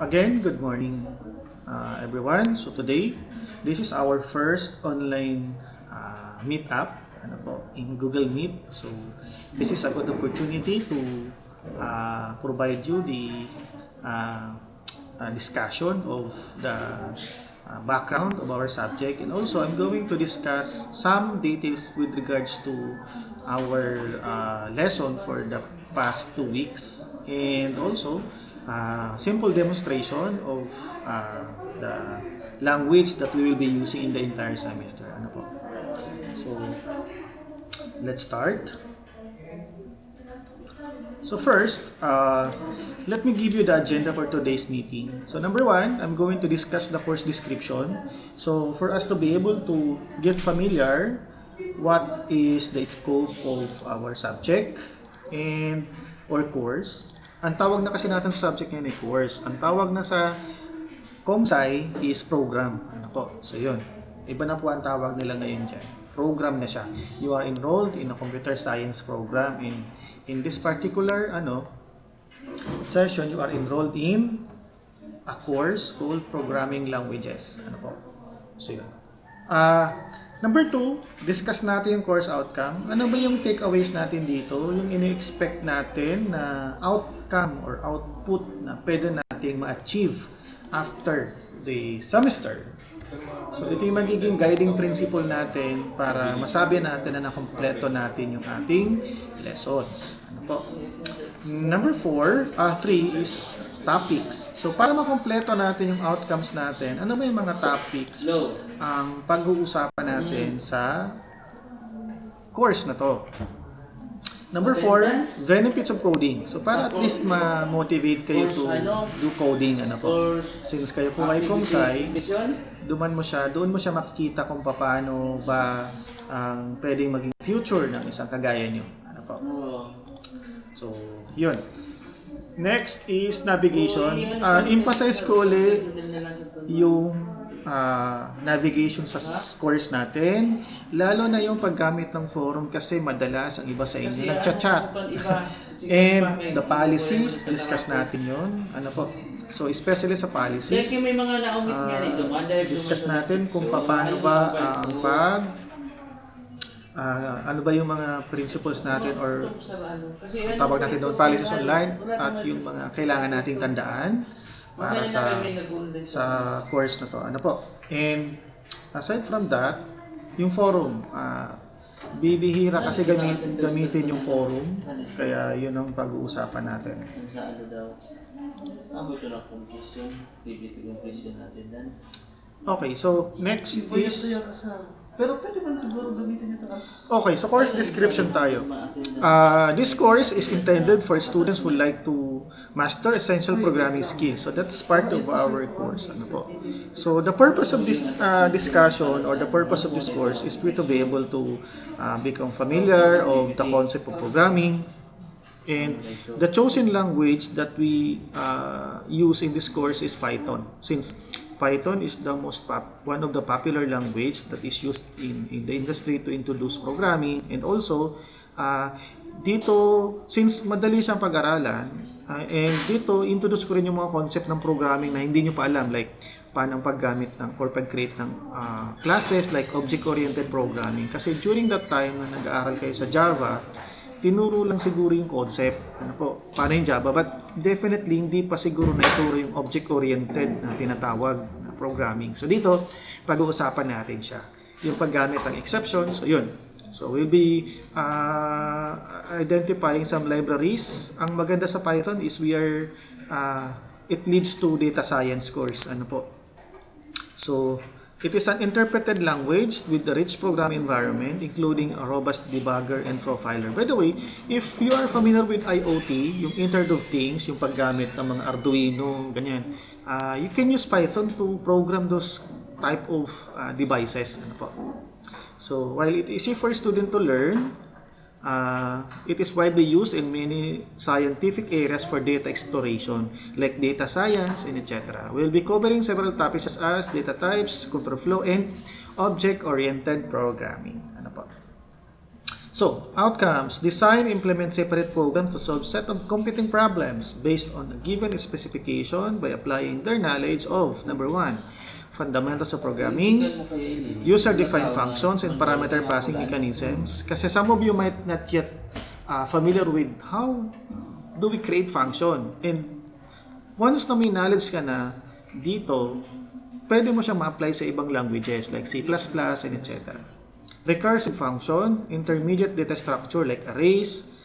Again, good morning everyone. So today, this is our first online meetup in Google Meet. So this is a good opportunity to provide you the discussion of the background of our subject, and also I'm going to discuss some details with regards to our lesson for the past 2 weeks, and also simple demonstration of the language that we will be using in the entire semester. So let's start. So first, let me give you the agenda for today's meeting. So number one, I'm going to discuss the course description. So for us to be able to get familiar what is the scope of our subject and or course. Ang tawag na kasi natin sa subject ngayon ay course. Ang tawag na sa ComSci is program. So yun. Iba na po ang tawag nila ngayon dyan. Program na siya. You are enrolled in a computer science program, and in this particular session, you are enrolled in a course called Programming Languages. So yun. Number 2, discuss natin yung course outcome. Ano ba yung takeaways natin dito? Yung ini-expect natin na outcome or output na pwede nating ma-achieve after the semester. So ito yung magiging guiding principle natin para masabi natin na nakompleto natin yung ating lessons. Number 3 is topics. So para makompleto natin yung outcomes natin, ano ba yung mga topics ang pag-uusapan natin sa course na to? Number 4, benefits of coding. So para at least ma-motivate kayo to do coding. Since kayo po ay ComSci, doon mo siya makikita kung paano ba ang pwedeng maging future ng isang kagaya nyo. So, yun. Next is navigation. Emphasize ko ulit yung navigation sa course natin, lalo na yung paggamit ng forum kasi madalas ang iba sa inyo nagchat-chat. And the policies, discuss natin yun. So especially sa policies, discuss natin kung paano ba ang ano ba yung mga principles natin or tawag natin doon policies online, at yung mga kailangan nating tandaan para sa course na to. And aside from that, yung forum, bibihira kasi gamitin yung forum, kaya yun ang pag-uusapan natin. Okay, so next is pero pwede ba siguro gamitin ito as... Okay, so course description tayo. This course is intended for students who like to master essential programming skills. So that's part of our course. So the purpose of this discussion or the purpose of this course is to be able to become familiar of the concept of programming. And the chosen language that we use in this course is Python, since Python is the one of the popular language that is used in the industry to introduce programming. And also dito, since madali siyang pag-aralan, and dito introduce ko rin yung mga concept ng programming na hindi nyo pa alam, like paano paggamit ng or pag-create ng classes like object-oriented programming. Kasi during that time na nag-aaral kayo sa Java, tinuro lang siguro yung concept, paano yung Java, but definitely hindi pa siguro na ituro yung object-oriented na tinatawag na programming. So dito, pag-uusapan natin siya. Yung paggamit ng exception, so yun. So we'll be identifying some libraries. Ang maganda sa Python is it leads to data science course. So it is an interpreted language with a rich programming environment, including a robust debugger and profiler. By the way, if you are familiar with IoT, yung Internet of Things, yung paggamit ng mga Arduino, ganyan, you can use Python to program those type of devices. So while it is easy for a student to learn, it is widely used in many scientific areas for data exploration, like data science and etc. We'll be covering several topics such as data types, control flow, and object-oriented programming. So, outcomes. Design, implement separate programs to solve set of competing problems based on a given specification by applying their knowledge of, number 1, fundamentals of programming, user-defined functions, and parameter passing mechanisms. Kasi some of you might not yet familiar with how do we create function. And once na may knowledge ka na dito, pwede mo siyang ma-apply sa ibang languages like C++ and etc. Recursive function, intermediate data structure like arrays,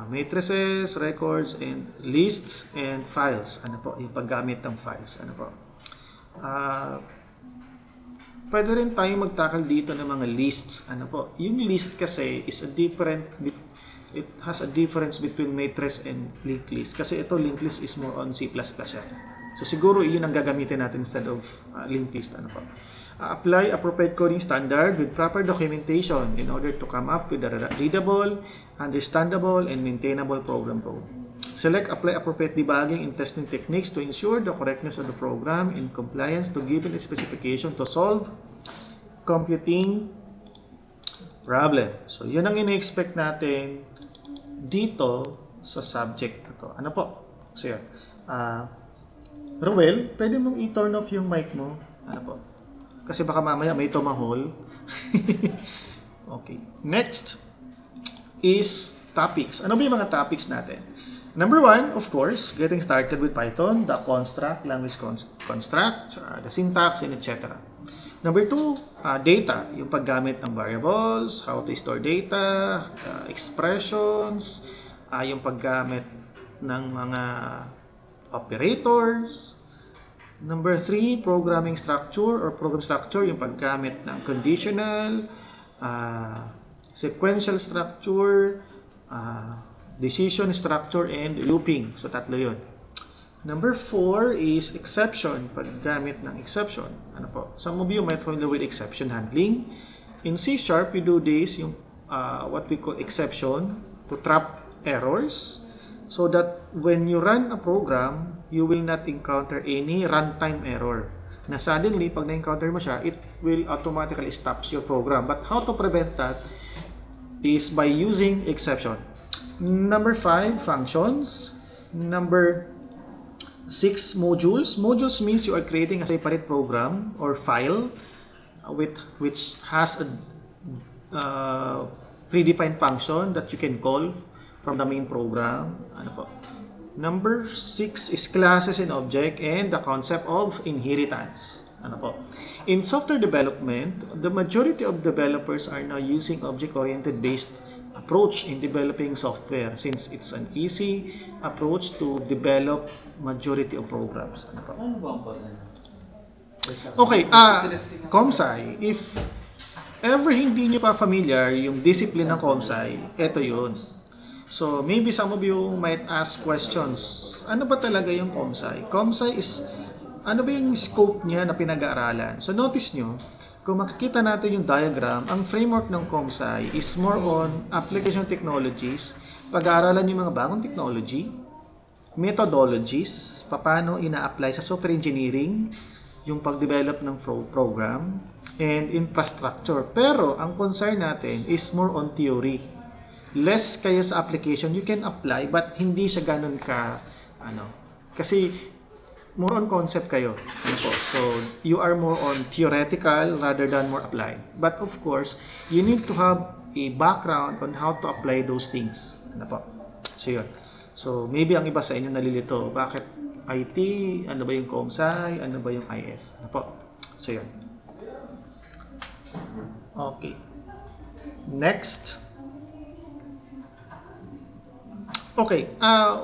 matrices, records, and lists, and files. Ano po, yung paggamit ng files. Ano po. Pwede rin tayo magtakal dito ng mga lists. Ano po, yung list kasi is a different, it has a difference between matrix and linked list. Kasi ito, linked list is more on C++ siya. So siguro yun ang gagamitin natin instead of linked list. Ano po. Apply appropriate coding standard with proper documentation in order to come up with a readable, understandable, and maintainable program code. Select apply appropriate debugging and testing techniques to ensure the correctness of the program in compliance to given specification to solve computing problem. So, yun ang ina-expect natin dito sa subject na to. Ano po? So, yun. Ruel, pwede mong i-turn off yung mic mo. Ano po? Kasi baka mamaya may tumahol. Okay. Next is topics. Ano ba yung mga topics natin? Number 1, of course, getting started with Python, the construct, language construct, the syntax, and etc. Number 2, data, yung paggamit ng variables, how to store data, expressions, yung paggamit ng mga operators. Number 3, programming structure or program structure, yung paggamit ng conditional, sequential structure, decision structure, and looping. So, tatlo yun. Number 4 is exception, paggamit ng exception. Ano po? Some of you might familiar with exception handling. In C#, we do this, yung what we call exception to trap errors so that when you run a program, you will not encounter any runtime error. Na suddenly, pag na-encounter mo siya, it will automatically stops your program. But how to prevent that is by using exception. Number 5, functions. Number 6, modules. Modules means you are creating a separate program or file which has a predefined function that you can call from the main program. Ano po? Number 6 is classes and object and the concept of inheritance. Ano po? In software development, the majority of developers are now using object-oriented based approach in developing software since it's an easy approach to develop majority of programs. Ano po? Okay, ComSci, if ever hindi nyo pa familiar yung discipline ng ComSci, ito yun. So, maybe some of you might ask questions. Ano ba talaga yung ComSci? ComSci is, ano ba yung scope niya na pinag-aaralan? So, notice nyo, kung makikita natin yung diagram, ang framework ng ComSci is more on application technologies, pag-aaralan yung mga bagong technology, methodologies, paano ina-apply sa software engineering, yung pag-develop ng program, and infrastructure. Pero, ang concern natin is more on theory. Less kayo sa application, you can apply, but hindi siya ganun ka, kasi more on concept kayo. So, you are more on theoretical rather than more applied. But of course, you need to have a background on how to apply those things. So, yun. So, maybe ang iba sa inyo nalilito, bakit IT, ano ba yung ComSci, ano ba yung IS? So, yun. Okay. Next. Okay,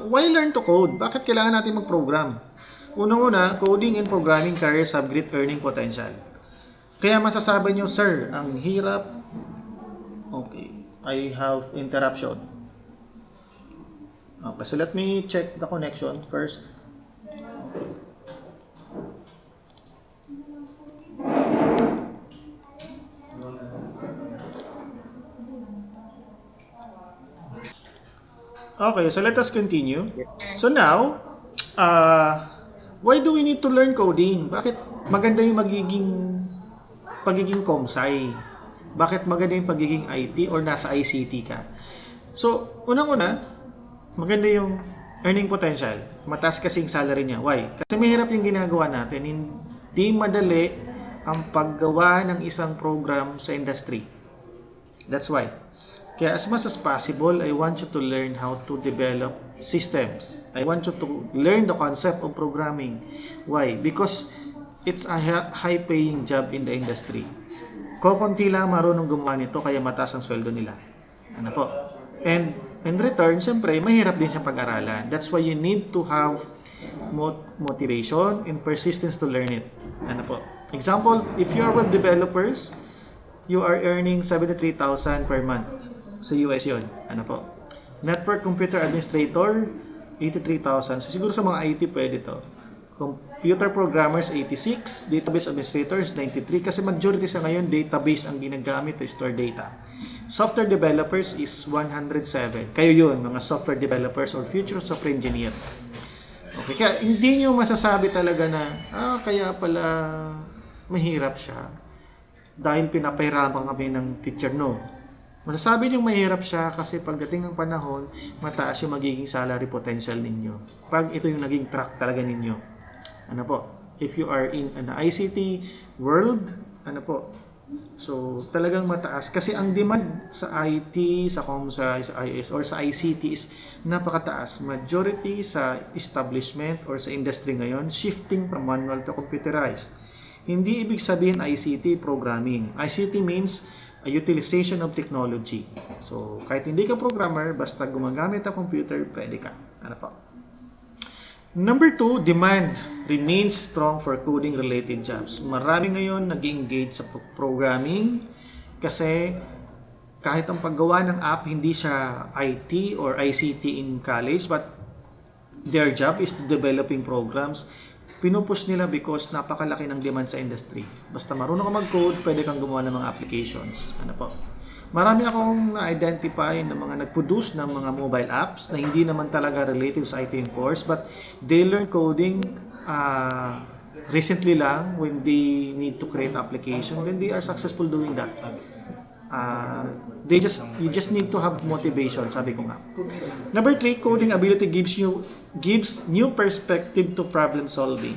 why learn to code? Bakit kailangan natin mag-program? Unang-una, coding and programming careers have great earning potential. Kaya masasabi nyo, sir, ang hirap. Okay, I have interruption. Okay, so let me check the connection first. Okay, so let us continue. So now, why do we need to learn coding? Bakit maganda yung pagiging ComSci? Bakit maganda yung pagiging IT or nasa ICT ka? So, unang-una, maganda yung earning potential. Mataas kasing salary niya. Why? Kasi mahirap yung ginagawa natin. Hindi madali ang paggawa ng isang program sa industry. That's why. Kaya as much as possible, I want you to learn how to develop systems. I want you to learn the concept of programming. Why? Because it's a high-paying job in the industry. Kokonti lang marunong gumawa nito, kaya mataas ang sweldo nila. Ano po? And in return, siyempre, mahirap din siyang pag-aralan. That's why you need to have motivation and persistence to learn it. Ano po? Example, if you are web developers, you are earning 73,000 per month. Sa US yun. Ano po? Network Computer Administrator, 83,000. So siguro sa mga IT pwede to. Computer Programmers, 86. Database Administrators, 93. Kasi majority sa ngayon, database ang ginagamit to store data. Software Developers is 107. Kayo yun, mga software developers or future software engineer. Okay, kaya hindi nyo masasabi talaga na, kaya pala mahirap siya dahil pinapahirapan kami ng teacher. No. Masasabi nyo mahirap siya kasi pagdating ng panahon, mataas yung magiging salary potential ninyo. Pag ito yung naging track talaga ninyo. Ano po? If you are in an ICT world, ano po? So, talagang mataas. Kasi ang demand sa IT, sa COMSA, sa IS, or sa ICT is napakataas. Majority sa establishment or sa industry ngayon, shifting from manual to computerized. Hindi ibig sabihin ICT programming. ICT means a utilization of technology. So, kahit hindi ka programmer, basta gumagamit ang computer, pwede ka. Ano po? Number 2, demand remains strong for coding-related jobs. Marami ngayon nag-engage sa programming kasi kahit ang paggawa ng app, hindi siya IT or ICT in college, but their job is to developing programs. Pinupush nila because napakalaki ng demand sa industry. Basta marunong ka mag-code, pwede kang gumawa ng mga applications. Ano po? Marami akong na-identify na mga nag-produce ng mga mobile apps na hindi naman talaga related sa IT course, but they learn coding recently lang when they need to create application, then they are successful doing that. You just need to have motivation, sabi ko nga. Number 3, coding ability gives new perspective to problem solving.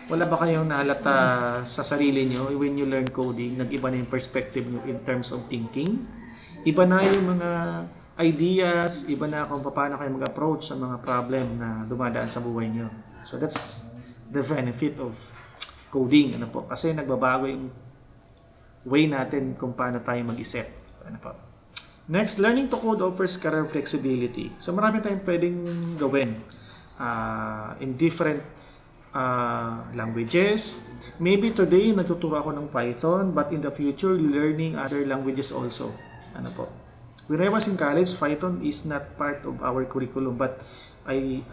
Wala ba kayong nahalata sa sarili nyo when you learn coding, nag-iba na yung perspective nyo in terms of thinking? Iba na yung mga ideas, iba na kung paano kayo mag-approach sa mga problem na dumadaan sa buhay nyo. So that's the benefit of coding. Ano po? Kasi nagbabago yung way natin kung paano tayo mag-isip. Ano po? Next, learning to code offers career flexibility. So marami tayong pwedeng gawin in different languages. Maybe today nagtuturo ako ng Python, but in the future learning other languages also. Ano po? When I was in college, Python is not part of our curriculum, but I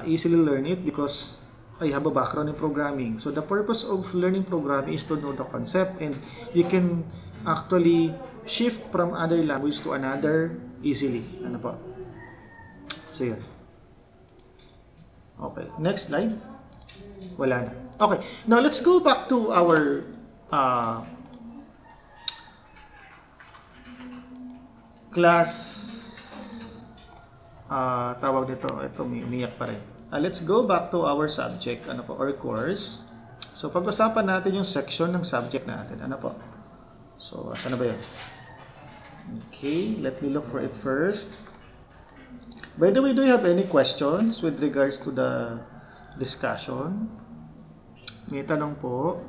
easily learn it because I have a background in programming. So the purpose of learning programming is to know the concept, and you can actually shift from other language to another easily. Ano po? So yun. Okay, next slide. Wala na. Okay, now let's go back to our class. Tawag nito, ito may umiyak pa rin. Let's go back to our subject, ano po, or course. So pag-usapan natin yung section ng subject natin, ano po. So, saan na ba yun? Okay, let me look for it first. By the way, do you have any questions with regards to the discussion? May tanong po.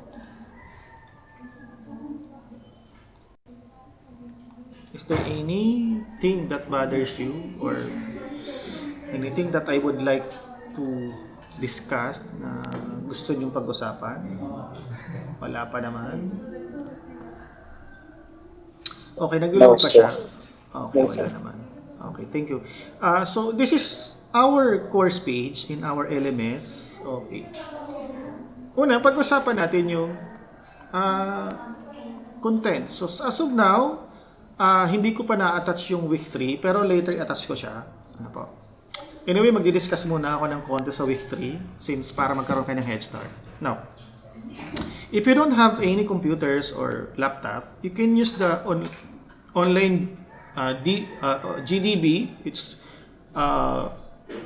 Is there anything that bothers you or anything that I would like to discuss na gusto niyong pag-usapan? Wala pa naman. Okay, nag-load pa siya. Okay, wala naman. Okay, thank you. So this is our course page in our LMS. Okay. Una, pag-usapan natin yung content. So as of now, hindi ko pa na-attach yung week 3, pero later attach ko siya. Ano po? Anyway, magdi-discuss muna ako ng konti sa week 3 since para magkaroon kayo ng head start. Now, If you don't have any computers or laptop, you can use the online GDB. It's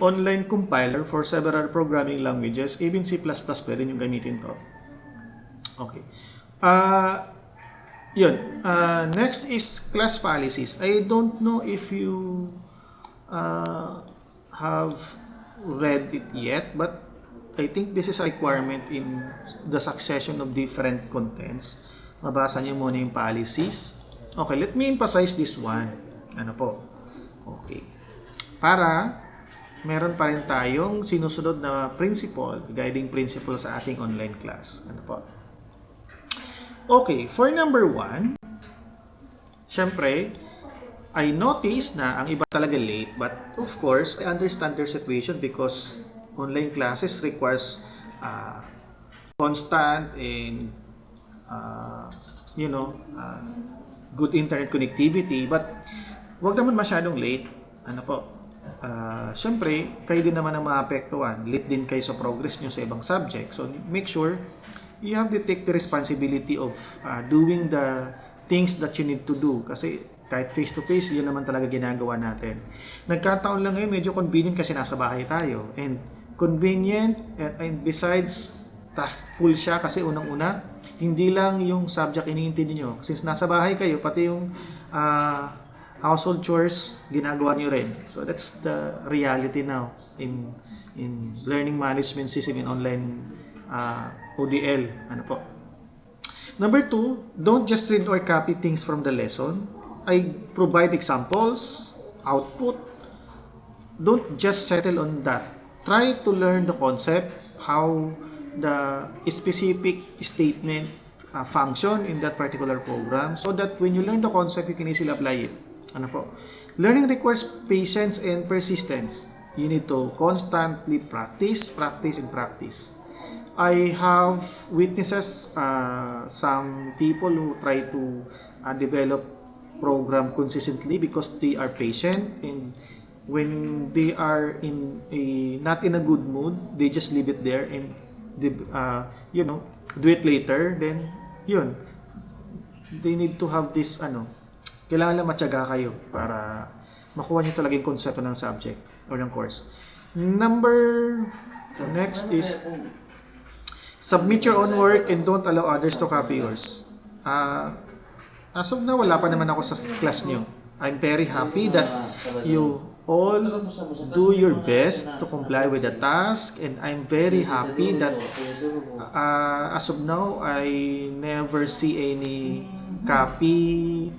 online compiler for several programming languages. Even C++ pwede nyo gamitin to. Okay. Yun. Next is class policies. I don't know if you have read it yet, but I think this is a requirement in the succession of different contents. Mabasa niyo muna yung policies. Okay, let me emphasize this one. Ano po? Okay. Para meron pa rin tayong sinusunod na principle, guiding principle sa ating online class. Ano po? Okay, for number 1, syempre, I noticed na ang iba talaga late, but of course, I understand their situation because online classes requires constant and good internet connectivity, but wag naman masyadong late. Ano po? Syempre, kayo din naman ang maapektuhan. Late din kayo sa progress nyo sa ibang subject. So, make sure you have to take the responsibility of doing the things that you need to do. Kasi kahit face-to-face, yun naman talaga ginagawa natin. Nagkataon lang ngayon, medyo convenient kasi nasa bahay tayo. And convenient, and besides, taskful siya kasi unang-una, hindi lang yung subject iniintindi nyo. Since nasa bahay kayo, pati yung household chores, ginagawa nyo rin. So that's the reality now in learning management system in online ODL. Ano po? Number 2, don't just read or copy things from the lesson. I provide examples, output. Don't just settle on that. Try to learn the concept, how the specific statement function in that particular program, so that when you learn the concept, you can easily apply it. Ano po? Learning requires patience and persistence. You need to constantly practice, and practice. I have witnesses some people who try to develop program consistently because they are patient, and when they are not in a good mood, they just leave it there and do it later. Then yun, they need to have this kailangan lang matyaga kayo para makuha nyo talaga yung konsepto ng subject or ng course. Next is submit your own work and don't allow others to copy yours. As of now, wala pa naman ako sa class nyo. I'm very happy that you all do your best to comply with the task, and I'm very happy that as of now, I never see any copies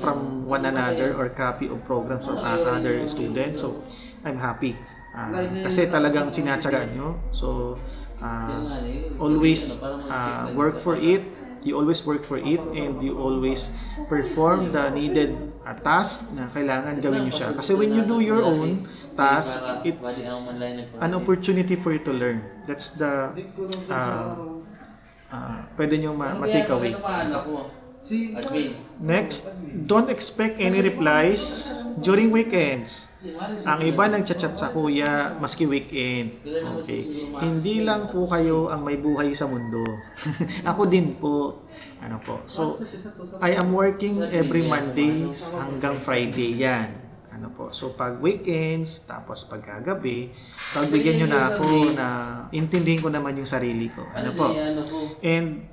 from one another or copy of programs from other students. So I'm happy kasi talagang sinatsagaan nyo. So always work for it. You always work for it, and you always perform the needed task na kailangan gawin nyo siya. Kasi when you do your own task, it's an opportunity for you to learn. That's the pwede nyo ma-take away. Next, don't expect any replies during weekends. Ang iba nagchat-chat sa kuya maski weekend. Okay. Hindi lang po kayo ang may buhay sa mundo. Ako din po. Ano po? So, I am working every Mondays hanggang Friday yan. Ano po? So, pag weekends, tapos pagkagabi, pagbigyan nyo na ako na intindihin ko naman yung sarili ko. Ano po? And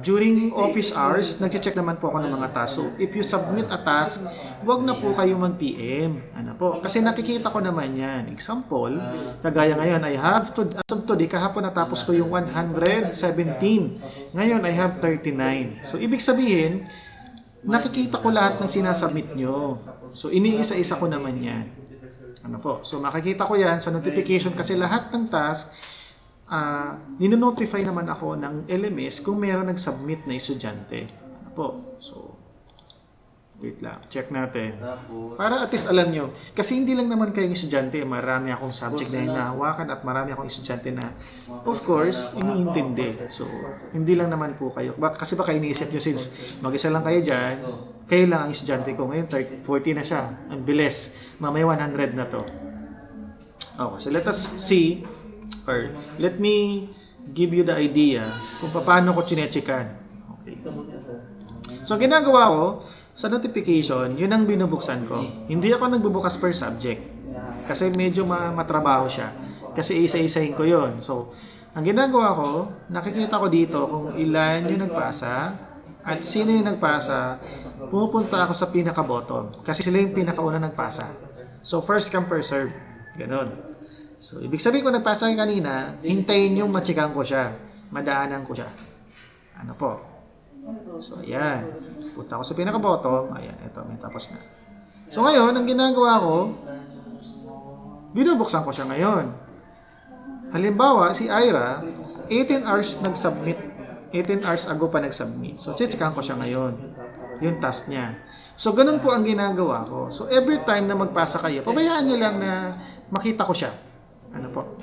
during office hours, nag-check naman po ako ng mga task. So, if you submit a task, wag na po kayo mag-PM. Ano po? Kasi nakikita ko naman yan. Example, kagaya ngayon, I have to, as of today, kahapon natapos ko yung 117. Ngayon, I have 39. So, ibig sabihin, nakikita ko lahat ng sinasubmit nyo. So, iniisa-isa ko naman yan. Ano po? So, makikita ko yan sa notification kasi lahat ng task, ninonotify naman ako ng LMS kung meron nag-submit na estudyante. Ano po? So, wait lang. Check natin. Para at least alam nyo. Kasi hindi lang naman kayong estudyante. Marami akong subject na hinahawakan at marami akong estudyante na, of course, iniintindi. So, hindi lang naman po kayo. Kasi baka iniisip nyo since mag-isa lang kayo dyan, kayo lang ang estudyante ko. Ngayon, 40 na siya. Ang bilis. Mamaya 100 na to. Okay, so let us see or let me give you the idea kung paano ko chinechekan. Okay. So, ginagawa ko, sa notification, yun ang binubuksan ko. Hindi ako nagbubukas per subject. Kasi medyo matrabaho siya. Kasi isa-isahin ko yun. So, ang ginagawa ko, nakikita ko dito kung ilan yung nagpasa at sino yung nagpasa, pumupunta ako sa pinaka-bottom. Kasi sila yung pinakauna nagpasa. So, first come, first serve. Ganon. So, ibig sabihin ko nagpasa kanina, hintayin yung machikan ko siya. Madaanan ko siya. Ano po? So, ayan. Punta ako sa pinaka-bottom. Ayan, ito, may tapos na. So, ngayon, ang ginagawa ko, binubuksan ko siya ngayon. Halimbawa, si Ira, 18 hours nag-submit. 18 hours ago pa nag-submit. So, checkan ko siya ngayon. Yung task niya. So, ganun po ang ginagawa ko. So, every time na magpasa kayo, pabayaan nyo lang na makita ko siya. Ano po?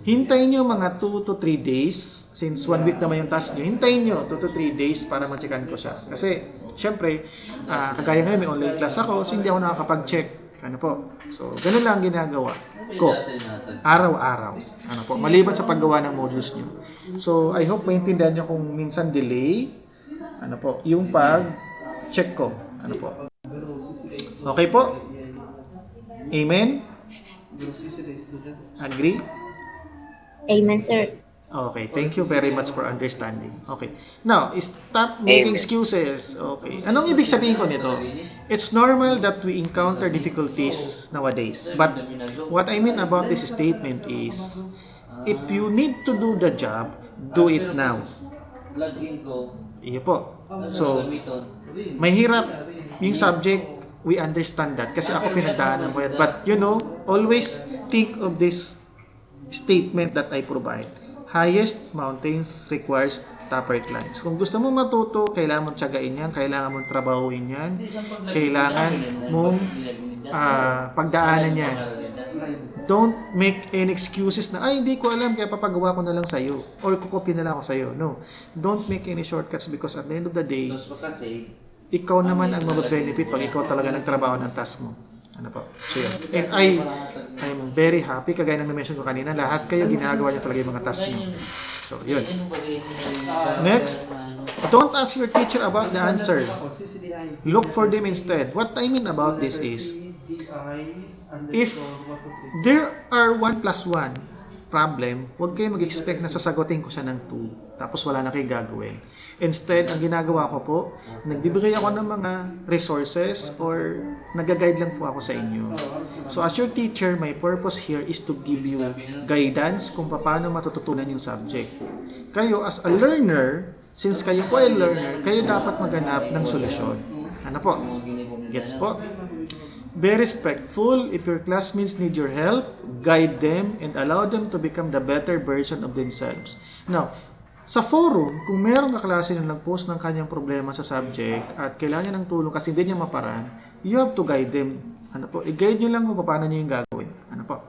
Hintayin nyo mga 2 to 3 days. Since 1 week naman yung task nyo, hintayin nyo 2 to 3 days para ma-checkan ko siya. Kasi, syempre, kagaya ngayon, may online class ako, so hindi ako nakakapag-check. Ano po? So, ganun lang ang ginagawa ko. Araw-araw. Ano po? Maliban sa paggawa ng modules nyo. So, I hope maintindihan nyo kung minsan delay. Ano po? Yung pag-check ko. Ano po? Okay po? Amen? Agree? Amen, sir. Okay, thank you very much for understanding. Okay. Now, stop making excuses. Okay. Anong ibig sabihin ko nito? It's normal that we encounter difficulties nowadays. But what I mean about this statement is, if you need to do the job, do it now. Iyo po. So, may hirap yung subject, we understand that. Kasi ako pinagdaanan ko yan. But, you know, always think of this statement that I provide. Highest mountains requires tougher climbs. Kung gusto mo matuto, kailangan mong tiyagain yan, kailangan mong trabahuin yan, kailangan mong pagdaanan yan. Don't make any excuses na, ay, hindi ko alam, kaya papagawa ko na lang sa'yo, or kukopy na lang ako sa'yo. No. Don't make any shortcuts because at the end of the day, ikaw naman ang mag-benefit pag ikaw talaga nagtrabaho ng task mo. Ano po? So, yun. And I'm very happy, kagaya ng na-mention ko kanina, lahat kayo ginagawa niyo talaga yung mga task niyo. So, yun. Next, don't ask your teacher about the answer. Look for them instead. What I mean about this is, if there are 1 plus 1 problem, huwag kayo mag-expect na sasagutin ko siya ng 2, tapos wala na kayo gagawin. Instead, ang ginagawa ko po, nagbibigay ako ng mga resources or nag-guide lang po ako sa inyo. So, as your teacher, my purpose here is to give you guidance kung paano matututunan yung subject. Kayo, as a learner, since kayo po ay learner, kayo dapat maghanap ng solusyon. Ano po? Gets po? Be respectful. If your classmates need your help, guide them and allow them to become the better version of themselves. Now, sa forum, kung mayroong kaklase na nag-post ng kanyang problema sa subject at kailangan niya ng tulong kasi hindi niya maparaan, you have to guide them. Ano po? I-guide nyo lang kung paano niyo yung gagawin. Ano po?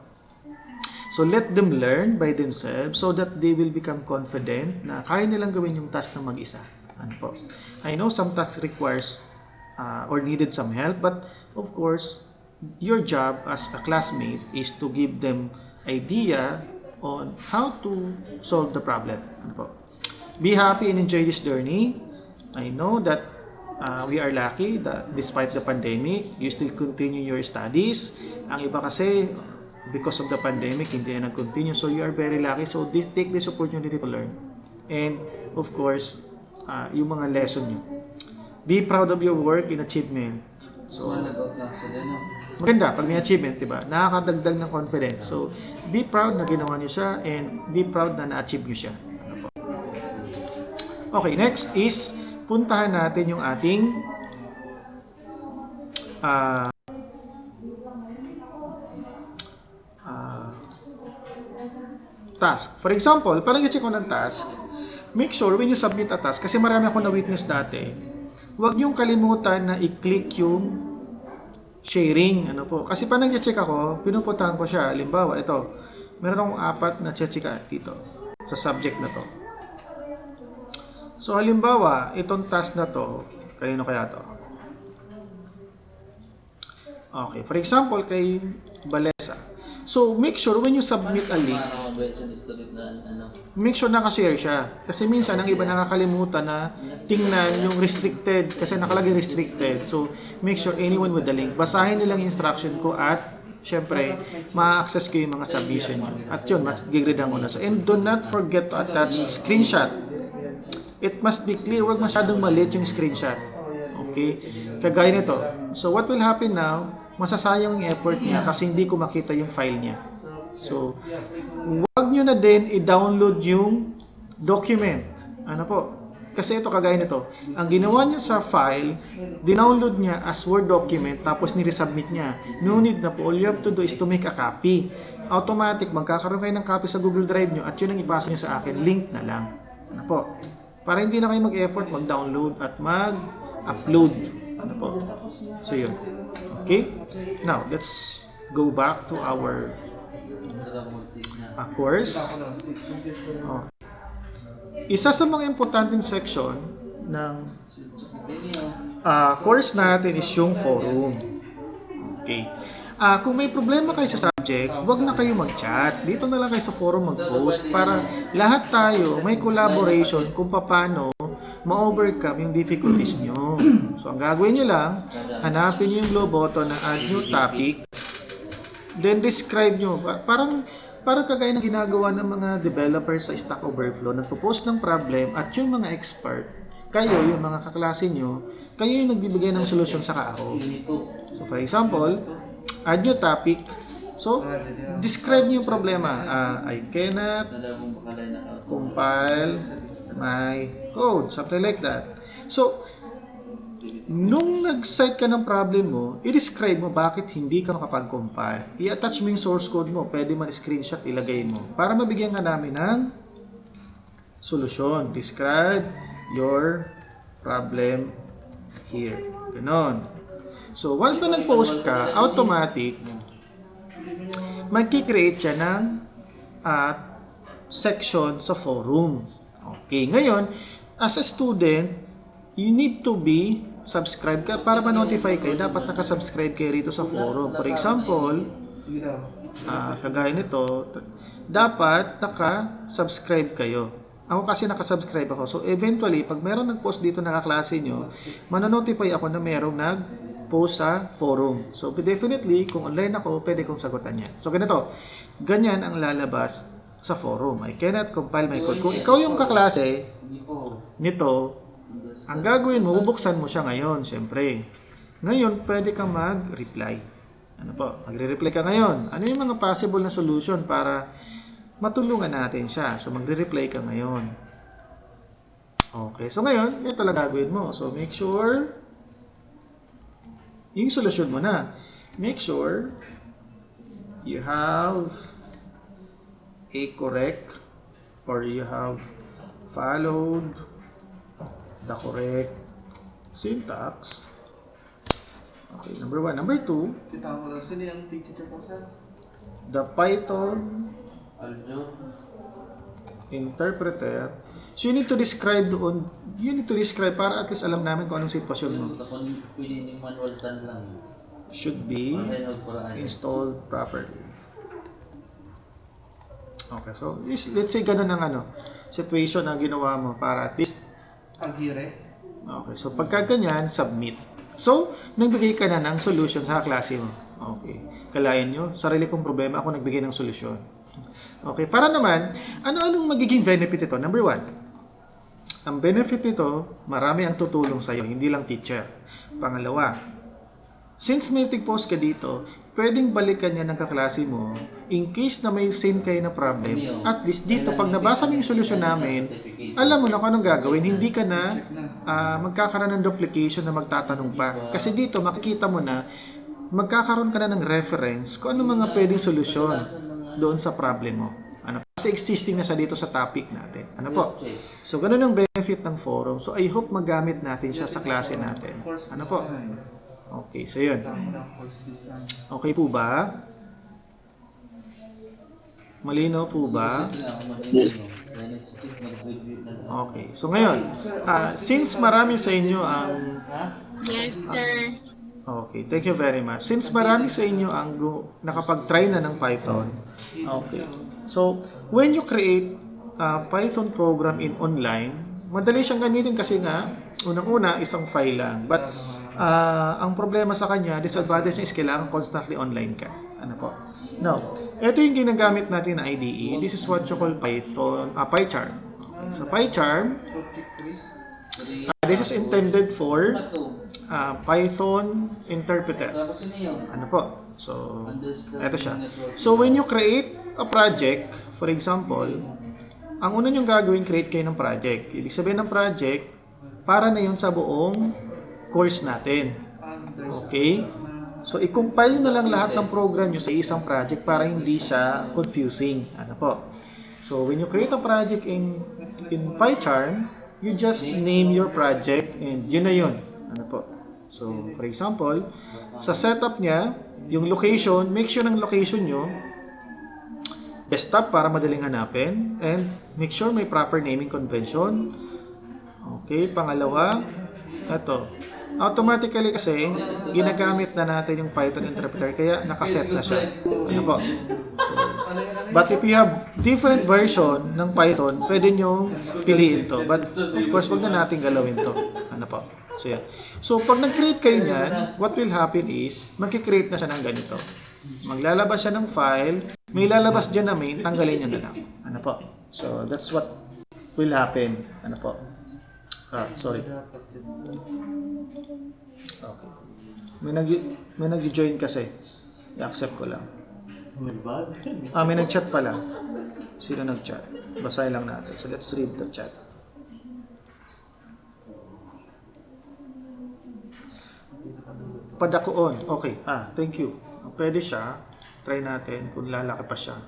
So, let them learn by themselves so that they will become confident na kaya nilang gawin yung task na mag-isa. Ano po? I know some tasks requires or needed some help, but of course, your job as a classmate is to give them idea on how to solve the problem. Ano po? Be happy and enjoy this journey. I know that we are lucky that despite the pandemic, you still continue your studies. Ang iba kasi, because of the pandemic, hindi na nag-continue. So, you are very lucky. So, take this opportunity to learn. And, of course, yung mga lesson nyo. Be proud of your work and achievement. So, maganda pag may achievement, diba? Nakakadagdag ng confidence. So, be proud na ginawa nyo siya and be proud na na-achieve nyo siya. Okay, next is puntahan natin yung ating task. For example, parang i-check ko ng task, make sure when you submit a task, kasi marami akong na-witness dati, huwag niyong kalimutan na i-click yung sharing. Ano po? Kasi parang i-check ako, pinupuntahan ko siya. Halimbawa, ito, meron akong 4 na check dito sa subject na to. So, halimbawa, itong task na to, kanino kaya to? Okay, for example, kay Balesa. So, make sure when you submit a link, make sure nakashare siya. Kasi minsan, ang iba nakakalimutan na tingnan yung restricted, kasi nakalagay restricted. So, make sure anyone with the link, basahin nilang instruction ko at syempre, ma-access ko yung mga submission nyo. At yun, mag-grade ko na. So, and do not forget to attach screenshot. It must be clear, huwag masyadong maliit yung screenshot. Okay? Kagaya nito. So, what will happen now, masasayang yung effort niya kasi hindi ko makita yung file niya. So, huwag nyo na din i-download yung document. Ano po? Kasi ito, kagaya nito. Ang ginawa niya sa file, dinownload niya as Word document, tapos niresubmit niya. No need na po. All you have to do is to make a copy. Automatic, magkakaroon kayo ng copy sa Google Drive nyo at yun ang ipasa niyo sa akin. Link na lang. Ano po? Para hindi na kayo mag-effort, mag-download at mag-upload. Ano po? So, yun. Okay? Now, let's go back to our course. Okay. Isa sa mga importanteng section ng course natin is yung forum. Okay. Kung may problema kayo sa subject, huwag na kayo mag-chat. Dito na lang kayo sa forum mag-post para lahat tayo may collaboration kung paano ma-overcome yung difficulties nyo. So, ang gagawin nyo lang, hanapin nyo yung blue button na add new topic, then describe nyo. Parang kagaya ng ginagawa ng mga developers sa Stack Overflow, nagpo-post ng problem at yung mga expert, kayo, yung mga kaklase nyo, kayo yung nagbibigay ng solusyon sa kaako. So, for example, add new topic. So, describe nyo yung problema. I cannot compile my code. Something like that. So, nung nag-cite ka ng problem mo, i-describe mo bakit hindi ka makapag-compile. I-attach mo yung source code mo. Pwede man screenshot, ilagay mo. Para mabigyan ka namin ng solusyon. Describe your problem here. Ganon. So, once na nag-post ka, automatic, magkikreate siya ng section sa forum. Okay. Ngayon, as a student, you need to be subscribe ka. Para ma-notify kayo, dapat nakasubscribe kayo rito sa forum. For example, kagaya nito, dapat naka-subscribe kayo. Ako kasi nakasubscribe ako. So, eventually, pag meron nag-post dito na kaklase nyo, manonotify ako na merong nag-post sa forum. So, definitely, kung online ako, pwede kong sagutan yan. So, ganito. Ganyan ang lalabas sa forum. I cannot compile my code. Kung ikaw yung kaklase nito, ang gagawin mo, bubuksan mo siya ngayon, syempre. Ngayon, pwede kang mag-reply. Ano po? Magre-reply ka ngayon. Ano yung mga possible na solution para matulungan natin siya? So, magre-reply ka ngayon. Okay. So, ngayon, ito lang gagawin mo. So, make sure yung solusyon mo na. Make sure you have a correct or you have followed the correct syntax. Okay, number 1. Number 2, the Python interpreter. So, you need to describe doon, para at least alam namin kung anong sitwasyon mo. Should be installed properly. Okay, so let's say ganun ang situation na ginawa mo para at least okay, so pagka ganyan, submit. So, nagbigay ka na ng solution sa klase mo. Okay. Kalayan nyo, sarili kong problema, ako nagbigay ng solusyon. Okay, para naman, ano-anong magiging benefit ito? Number 1, ang benefit nito, marami ang tutulong sa'yo, hindi lang teacher. Pangalawa, since may tig-post ka dito, pwedeng balikan niya ng kaklase mo in case na may same kayo na problem. At least dito, pag nabasa mo yung solusyon namin, alam mo na kung anong gagawin. Hindi ka na magkakaroon ng duplication na magtatanong pa. Kasi dito, makikita mo na magkakaroon ka na ng reference kung ano mga pwedeng solusyon doon sa problem mo. Kasi existing na siya dito sa topic natin. Ano po? So, ganun ang benefit ng forum. So, I hope magamit natin siya sa klase natin. Ano po? Okay, so yun. Okay po ba? Malinaw po ba? Okay, so ngayon, since marami sa inyo ang... Yes, sir. Okay, thank you very much. Since marami sa inyo ang nakapag-try na ng Python, okay. So, when you create a Python program in online, madali siyang gamitin kasi nga, unang-una, isang file lang. But, ang problema sa kanya, disadvantage niya is kailangan constantly online ka. Ano po? Now, ito yung ginagamit natin na IDE. This is what you call Python, PyCharm. Okay, so, PyCharm, this is intended for Python interpreter. Ano po? So, ito siya. So, when you create a project, for example, ang una nyo gagawin, create kayo ng project. Ibig sabihin ng project, para na yun sa buong course natin. Okay? So, i-compile na lang lahat ng program nyo sa isang project para hindi siya confusing. Ano po? So, when you create a project in PyCharm, you just name your project and yun na yun. Ano po? So, for example, sa setup niya, yung location, make sure ng location nyo, desktop para madaling hanapin, and make sure may proper naming convention. Okay, pangalawa, ito. Automatically kasi, ginagamit na natin yung Python interpreter, kaya nakaset na siya. Ano po? So, but if you have different version ng Python, pwede nyo piliin to. But, of course, wag na natin galawin to. Ano po? So, yeah. So, pag nag-create kayo niyan, what will happen is, mag-create na siya ng ganito. Maglalabas siya ng file, may lalabas dyan na main, tanggalin nyo na lang. Ano po? So, that's what will happen. Ano po? Sorry. Okay. May nag-join kasi. I-accept ko lang. May nag-chat pala. Sino nag-chat? Basahin lang natin. So, let's read the chat. Padakuon. Okay. Thank you. Pwede siya. Try natin kung lalaki pa siya.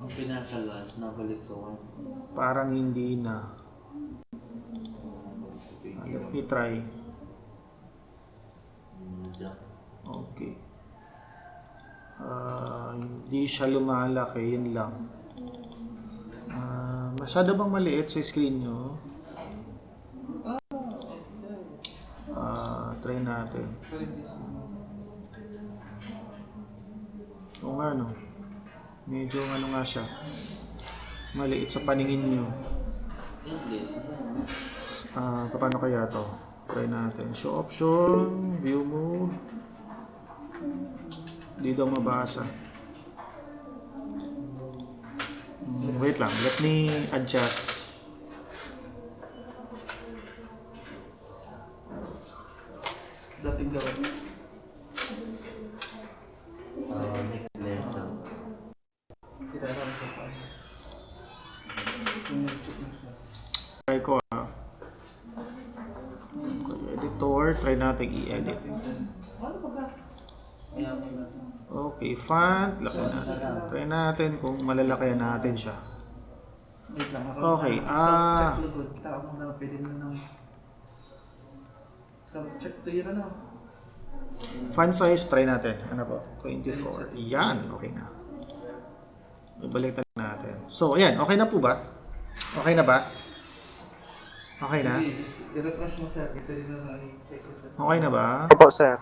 Ang pinakalas, nabalik sa 1. Parang hindi na. Let me try. Okay. Hindi siya lumalaki. Yun lang. Masyado bang maliit sa screen nyo? Try natin. O nga no. Medyo ano nga siya. Maliit sa paningin nyo. Paano kaya to? Try natin. Show option, view mode. Di daw mabasa. Wait lang, let me adjust. Dating gawin. Next lesson. Try ko editor, try natin i-edit. Okay, font, laki natin. Try natin kung malalakayan natin siya. Okay, Kita ako na pwede mo nang check to yun ano. font size, try natin. Ano po? 24. Yan, okay na. Ibalik natin. So, ayan, okay na po ba? Okay na ba? Okay na? I-refresh mo sir. Ito rin na Okay na ba? Opo, sir.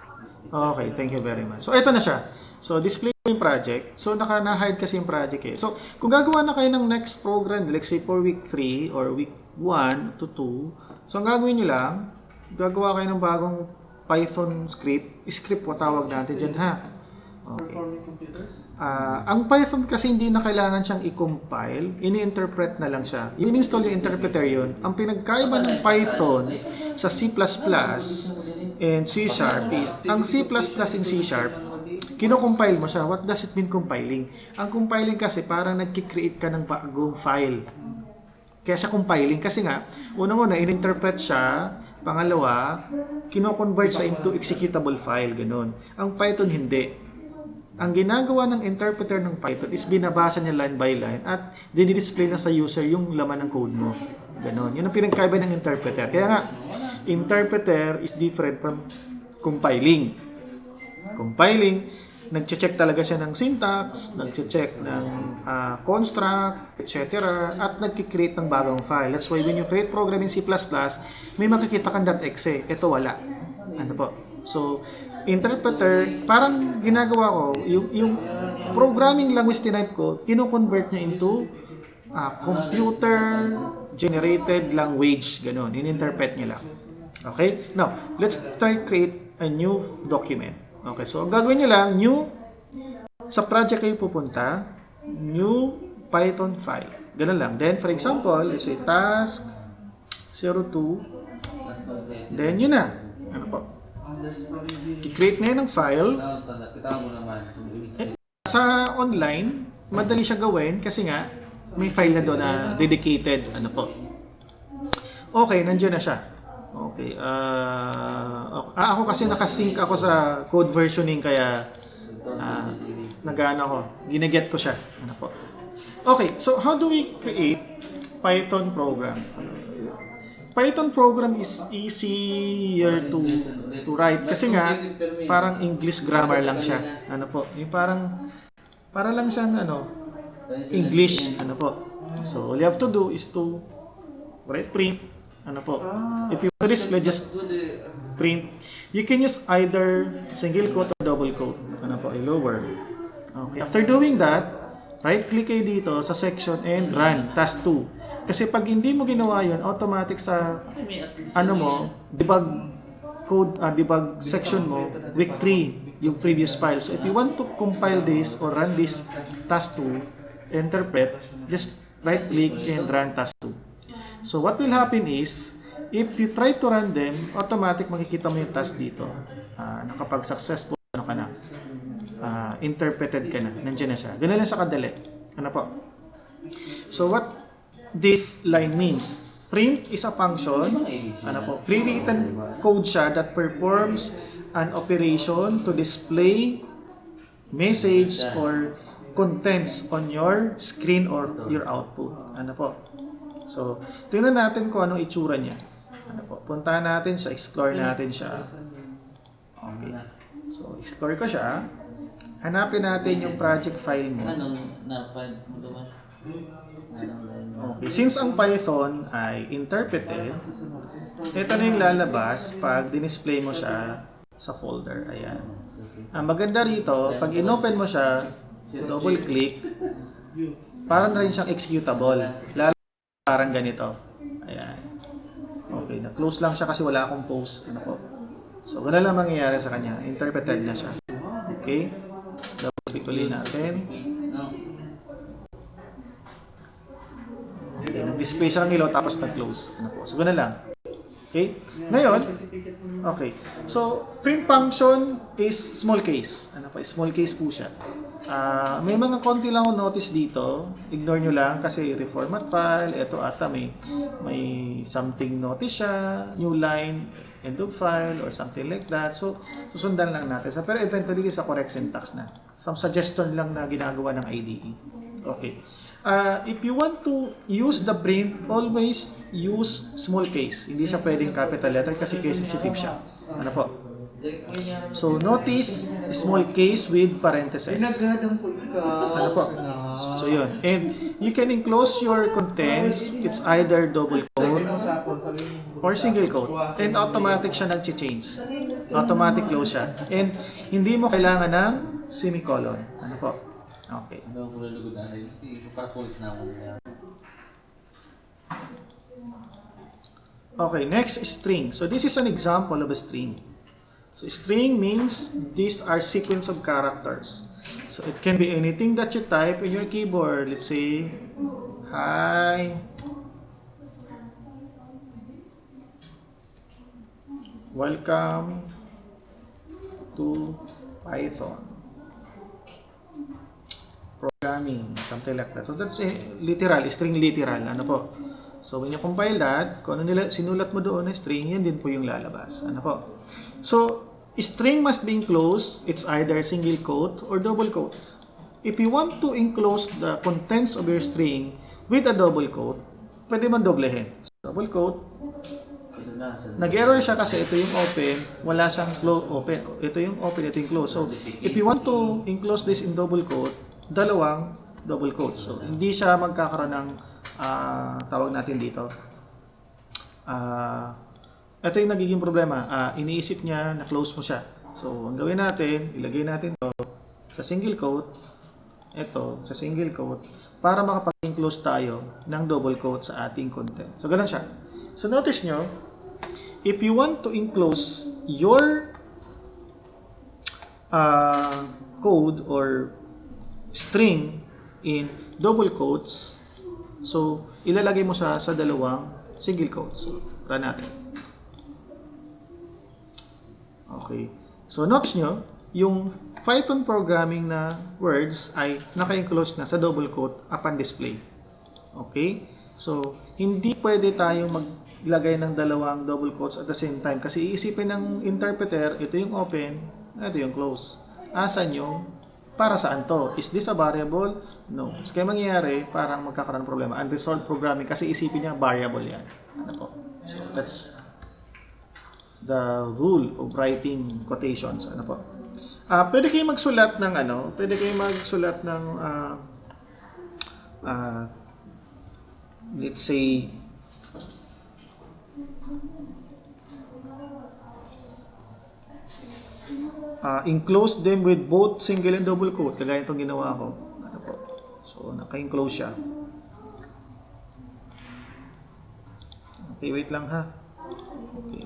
Okay, thank you very much. So, ito na siya. So, display yung project. So, na-hide kasi yung project eh. So, kung gagawa na kayo ng next program, let's say for week 3 or week 1 to 2, so, ang gagawin nyo lang, gagawa kayo ng bagong Python script. Script po tawag natin dyan, ha? Okay. Ang Python kasi hindi na kailangan siyang i-compile, ini-interpret na lang siya. In-install yung interpreter yun. Ang pinagkaiba ng Python sa C++ and C# is, ang C++ and C# kino-compile mo siya. What does it mean compiling? Ang compiling kasi parang nagki-create ka ng bagong file. Kaya siya compiling kasi nga, unang-una, in-interpret siya, pangalawa, kino-convert siya into executable file, ganun. Ang Python hindi. Ang ginagawa ng interpreter ng Python is binabasa niya line by line at dinidisplay na sa user yung laman ng code mo. Ganon. Yun ang pinagkaiba ng interpreter. Kaya nga, interpreter is different from compiling. Compiling, nagche-check talaga siya ng syntax, nagche-check ng construct, etc. at nagki-create ng bagong file. That's why when you create program in C++, may makikita kang .exe. Ito wala. Ano po? So, interpreter, parang ginagawa ko, yung programming language tinype ko, kino-convert niya into computer generated language, ganun, in-interpret niya lang. Okay? Now, let's try create a new document. Okay, so ang gagawin niyo lang, new, sa project kayo pupunta, new Python file. Ganun lang. Then, for example, let's say task 02, then yun na. Ano po? I-create na yun ng file. Sa online, madali siya gawin kasi nga, may file na doon na dedicated. Ano po? Okay, nandiyan na siya. Okay. Ako kasi nakasync ako sa code versioning kaya nagana ko. Ginaget ko siya. Ano po? Okay, so how do we create Python program? Python program is easier to write kasi nga parang English grammar lang siya. Ano po? Yung para lang siyang English, ano po. So all you have to do is to write print, ano po. If you want to display, just print. You can use either single quote or double quote, ano po, lower. Okay. After doing that, right click kayo dito sa section and run task 2. Kasi pag hindi mo ginawa 'yon, automatic sa debug code, debug section mo, week 3 yung previous file. So if you want to compile this or run this task 2, interpret, just right click and run task 2. So what will happen is, if you try to run them, automatic makikita mo yung task dito. Nakapag successful ka na. Interpreted ka na. Nandiyan na siya. Ganun lang sa kadali. Ano po? So what this line means, print is a function, ano po, pre-written code siya that performs an operation to display message or contents on your screen or your output. Ano po? So, tingnan natin kung anong itsura niya. Ano po? Puntahan natin siya, explore natin siya. Okay. So, explore ko siya. Hanapin natin yung project file mo. Okay. Since ang Python ay interpreted, ito na yung lalabas pag dinisplay mo siya sa folder. Ayan. Ang maganda rito, pag inopen mo siya, double click, parang na rin siyang executable. Parang ganito. Ayan. Okay, na-close lang siya kasi wala akong post. Ano po? So, wala lang mangyayari sa kanya. Interpreted na siya. Okay? Double click ulit natin. Okay, nag-display siya ng ilaw tapos nag-close. Ano po? So, ganun lang. Okay? Ngayon, okay. So, print function is small case. Ano po? Small case po siya. May mga konti lang akong notice dito. Ignore nyo lang kasi reformat file. Ito ata may something notice siya. New line, end of file, or something like that. So, susundan lang natin. Pero eventually, is a correct syntax na. Some suggestion lang na ginagawa ng IDE. Okay. If you want to use the print, always use small case. Hindi siya pwedeng capital letter kasi case sensitive siya. Ano po? So, notice small case with parentheses. Ano po? So, yun. And you can enclose your contents. It's either double quote or single quote. And automatic siya nag-change. Automatic close siya. And hindi mo kailangan ng semicolon. Ano po? Okay. Okay, next is string. So, this is an example of a string. So, string means these are sequence of characters. So, it can be anything that you type in your keyboard. Let's say, hi, welcome to Python programming, something like that. So, that's a literal, string literal. Ano po? So, when you compile that, kung ano sinulat mo doon na string, yan din po yung lalabas. Ano po? So, string must be enclosed. It's either single quote or double quote. If you want to enclose the contents of your string with a double quote, pwede mo doblehin. So, double quote. Nag-error siya kasi ito yung open, wala siyang open. Ito yung open, ito yung close. So, if you want to enclose this in double quote, dalawang double quote. So, hindi siya magkakaroon ng tawag natin dito. Ito yung nagiging problema. Iniisip niya na close mo siya. So, ang gawin natin, ilagay natin to sa single quote, ito sa single quote, para makapag-enclose tayo ng double quote sa ating content. So, ganun siya. So, notice nyo, if you want to enclose your code or string in double quotes, so, ilalagay mo sa dalawang single quotes. So, run natin. Okay. So, notice nyo, yung Python programming na words ay naka-enclose na sa double quote upon display. Okay? So, hindi pwede tayong maglagay ng dalawang double quotes at the same time kasi iisipin ng interpreter, ito yung open, ito yung close. Asan yung para saan to? Is this a variable? No. So, kaya mangyayari, parang magkakaroon ng problema. Unresolved programming kasi isipin niya variable yan. Ano po? So, that's the rule of writing quotations. Ano po? Pwede kayo magsulat ng let's say enclose them with both single and double quote, kagaya itong ginawa ko. Ano po? So, naka-enclose siya. Okay, wait lang ha. Okay.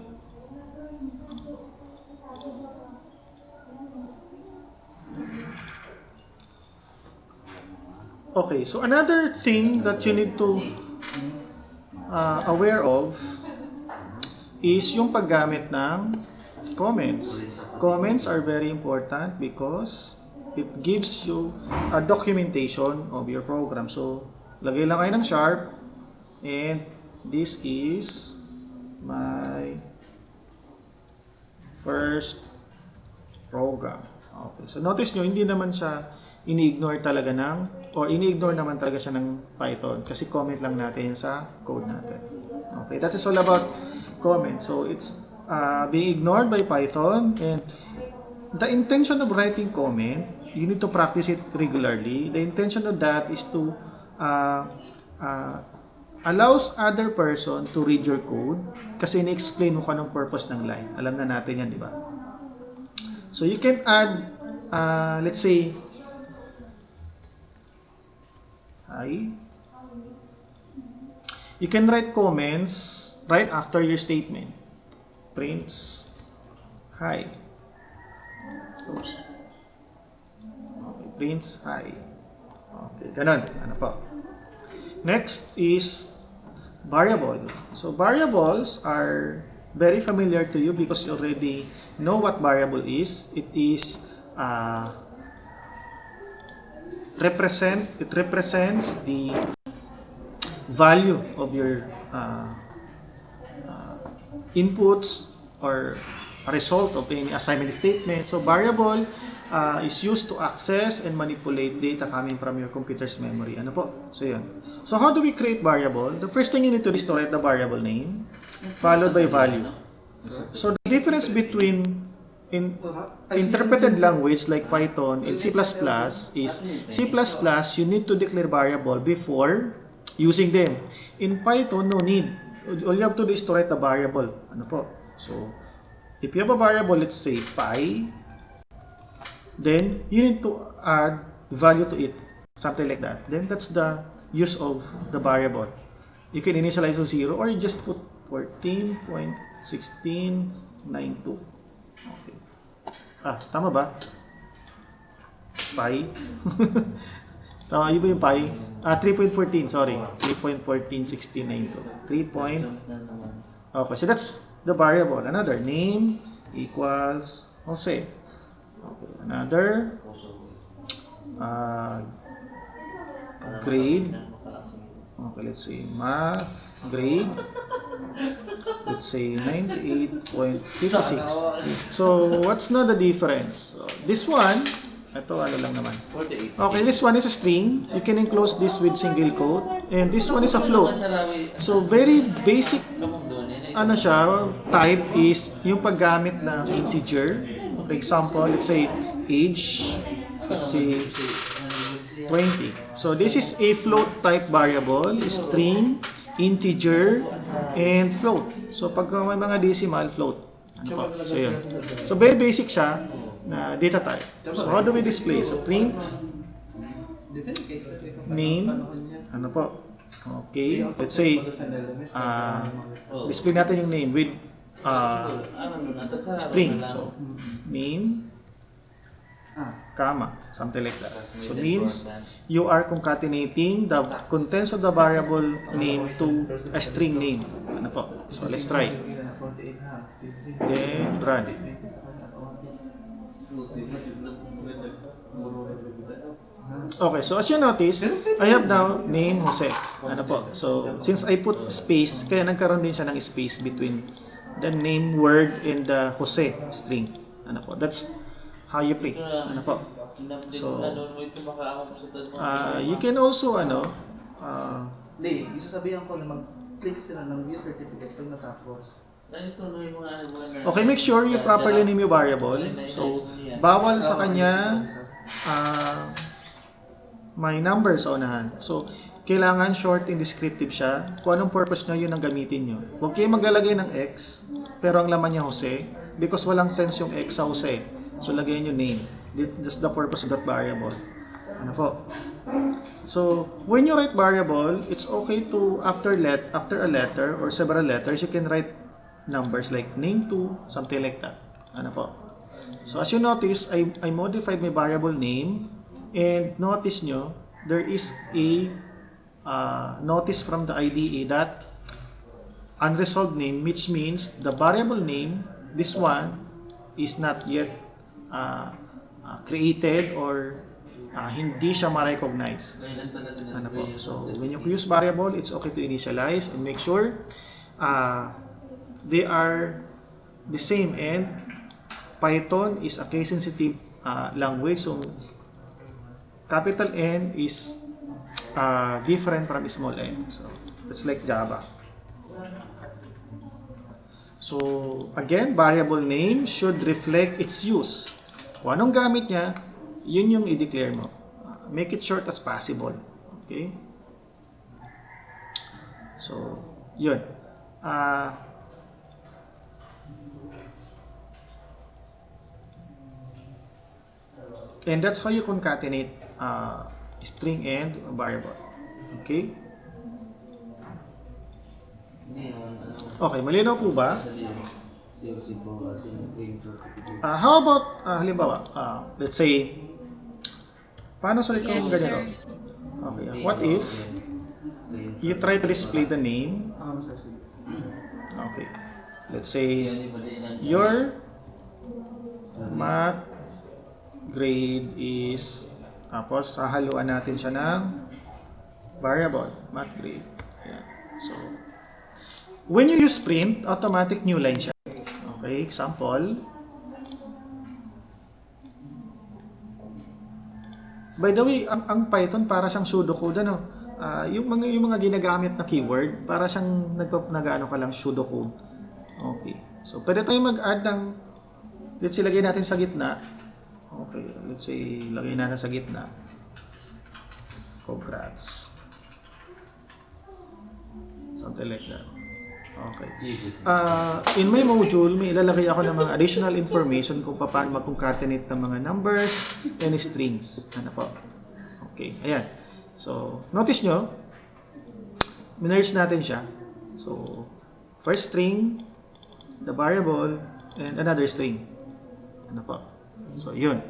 Okay, so another thing that you need to aware of is yung paggamit ng comments. Comments are very important because it gives you a documentation of your program. So, lagay lang kayo ng sharp and this is my first program. Okay, so notice nyo, hindi naman siya ini-ignore talaga ini-ignore naman talaga siya ng Python kasi comment lang natin sa code natin. Okay, that is all about comments. So, it's being ignored by Python, and the intention of writing comment, you need to practice it regularly. The intention of that is to allows other person to read your code kasi ni-explain mo kung anong purpose ng line. Alam na natin yan, di ba? So, you can add, let's say, hi. You can write comments right after your statement. Prints hi. Oops. Okay, prints hi. Okay, ganun. Ano po? Next is variable. So, variables are very familiar to you because you already know what variable is. It is it represents the value of your inputs or a result of any assignment statement. So, variable is used to access and manipulate data coming from your computer's memory. Ano po? So, yun. So, how do we create variable? The first thing you need to do is to write the variable name followed by value. So, the difference between interpreted language like Python and C++ is C++ you need to declare variable before using them. In Python, no need. All you have to do is to write the variable. Ano po? So, if you have a variable, let's say pi, then you need to add value to it. Something like that. Then that's the use of the variable. You can initialize to 0 or you just put 14.1692. Okay. Tama ba? Pi? Tama, yun ba yung pi? 3.14, sorry. 3.141692. 3. Okay, so that's the variable. Another name equals Jose. Okay, another grade. Okay, let's say math grade. Let's say 98.56. So, what's now the difference? So, this one, ito ano lang naman. Okay, this one is a string. You can enclose this with single quote. And this one is a float. So, very basic ano siya, type is yung paggamit ng integer. For example, let's say age, let's say 20. So, this is a float type variable, string, integer, and float. So, pag may mga decimal, float. Ano po? So, yun. So, very basic siya na data type. So, how do we display? So, print, Depende kay sir. name, ano po? Okay, let's say, display natin yung name with string. So, name, comma, something like that. So, means you are concatenating the contents of the variable name to a string name. Ano po? So, let's try. Then, run. Okay, so as you notice, I have now name Jose. Ano po? So, since I put space, kaya nagkaroon din siya ng space between the name word and the Jose string. Ano po? That's how you print. Ano po? So, you can also, Hindi, isasabihan ko na mag-click sila ng view certificate pag natapos. okay, make sure you properly name your variable. So, bawal sa kanya may number sa unahan. So, kailangan short and descriptive siya. Kung anong purpose nyo, yun ang gamitin nyo. Huwag kayo maglalagay ng X, pero ang laman niya Jose, because walang sense yung X sa Jose. So, lagay nyo name. That's the purpose of that variable. Ano po? So, when you write variable, it's okay to, after a letter or several letters, you can write numbers like name2, something like that. Ano po? So, as you notice, I modified my variable name. And notice nyo, there is a notice from the IDE that unresolved name, which means the variable name, this one, is not yet created or hindi siya ma-recognize. Ano po? So, when you use variable, it's okay to initialize and make sure they are the same. And Python is a case-sensitive language, so capital N is different from small n. So, it's like Java. So, again, variable name should reflect its use. Kung anong gamit niya, yun yung i-declare mo. Make it short as possible. Okay? So, yun. And that's how you concatenate string and variable. Okay? Okay, malinaw po ba? How about, halimbawa, let's say, paano sulit kung ganito? Okay, what if you try to display the name? Okay, let's say, your math grade is, tapos hahaluan natin siya ng variable, math grade. Ayan. So, when you use print, automatic new line siya. Okay, example. By the way, ang Python para siyang pseudocode, ano? Yung mga ginagamit na keyword, para siyang nag-ano ka lang pseudocode. Okay. So, pwede tayong mag-add ng, let's say, lagay natin sa gitna. Okay, let's say, lagay natin sa gitna. Congrats. Something like that. Okay. In my module, may ilalagay ako ng mga additional information kung paano mag-concatenate ng mga numbers and strings. Ano po? Okay, ayan. So, notice nyo, minerge natin siya. So, first string, the variable, and another string. Ano po? So, yun.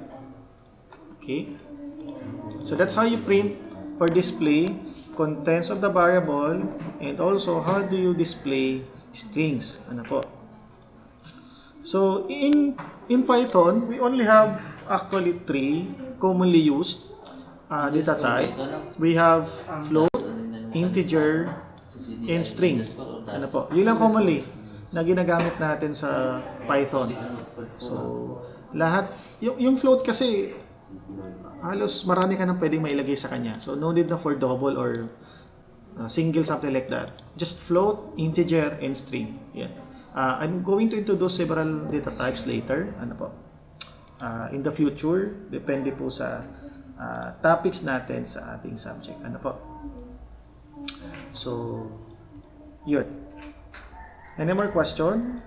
Okay? So, that's how you print or display contents of the variable, and also how do you display strings. Ano po? So, in Python, we only have actually 3 commonly used data type. We have float, integer, and string. Ano po? Yun lang commonly na ginagamit natin sa Python. So, lahat, yung float kasi, halos marami ka nang pwedeng mailagay sa kanya. So, no need na for double or single, something like that. Just float, integer, and string. Yeah. I'm going to introduce several data types later. Ano po? In the future, depende po sa topics natin sa ating subject. Ano po? So, yun. Any more question?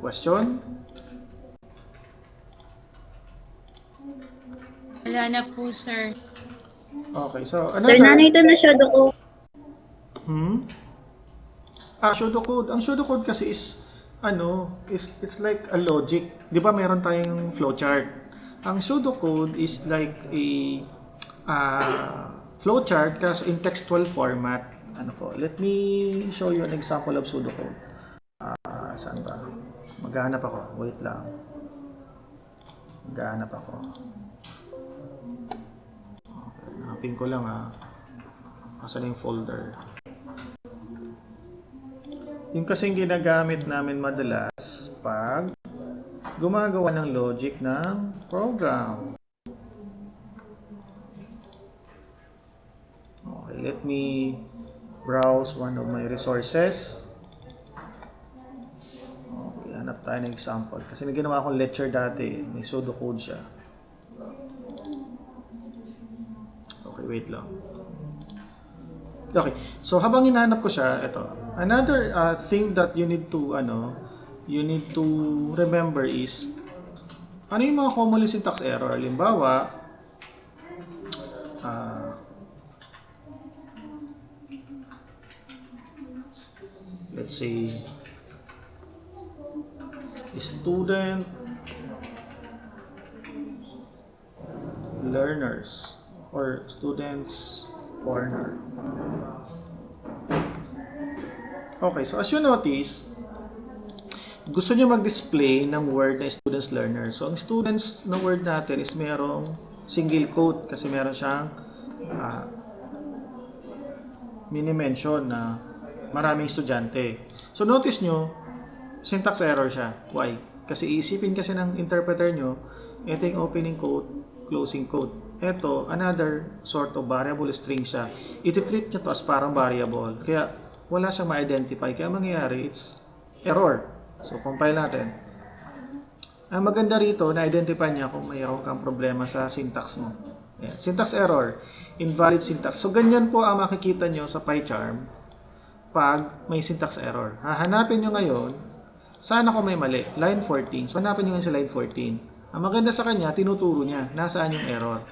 question? Wala na po, sir. Okay, so Sir, nanay ito na Shodo pseudocode. Ang pseudocode kasi it's like a logic. 'Di ba meron tayong flowchart? Ang pseudocode is like a flowchart kasi in textual format. Ano po? Let me show you an example of pseudocode. Saan ba? Maghahanap ako. Wait lang. Maghahanap ako. Okay, hanapin ko lang Asan yung folder? Yung kasing ginagamit namin madalas pag gumagawa ng logic ng program. Okay, let me browse one of my resources. Okay, hanap tayo ng example. Kasi may ginawa akong lecture dati. May pseudocode siya. Okay, wait lang. Okay, so habang hinahanap ko siya, ito. Another thing that you need to remember is ano yung mga common syntax error. Halimbawa, let's say student learners or students corner. Okay, so as you notice, gusto nyo mag-display ng word na students learner. So, ang students na word natin is merong single quote kasi meron siyang mini-mention na maraming estudyante. So, notice nyo, syntax error siya. Why? Kasi iisipin kasi ng interpreter nyo, ito yung opening quote, closing quote. Ito, another sort of variable string siya. Iti-treat nyo to as parang variable. Kaya, wala siyang ma-identify. Kaya mangyayari, it's error. So, compile natin. Ang maganda rito, na-identify niya kung mayroon kang problema sa syntax mo. Ayan. Syntax error, invalid syntax. So, ganyan po ang makikita nyo sa PyCharm pag may syntax error. Hahanapin nyo ngayon, saan ako may mali? Line 14. So, hanapin nyo ngayon sa line 14. Ang maganda sa kanya, tinuturo niya nasaan yung error.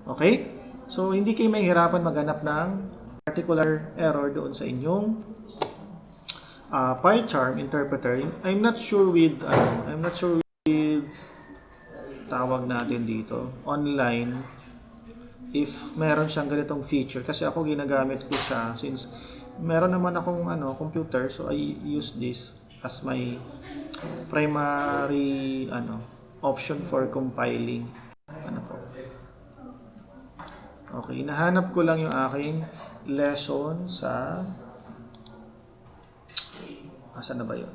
Okay? So, hindi kayo mahihirapan maghanap ng particular error doon sa inyong PyCharm interpreter. I'm not sure with tawag natin dito online if meron siyang ganitong feature kasi ako ginagamit ko siya since meron naman akong computer, so I use this as my primary option for compiling. Okay, nahanap ko lang yung aking lesson sa asan na ba yun?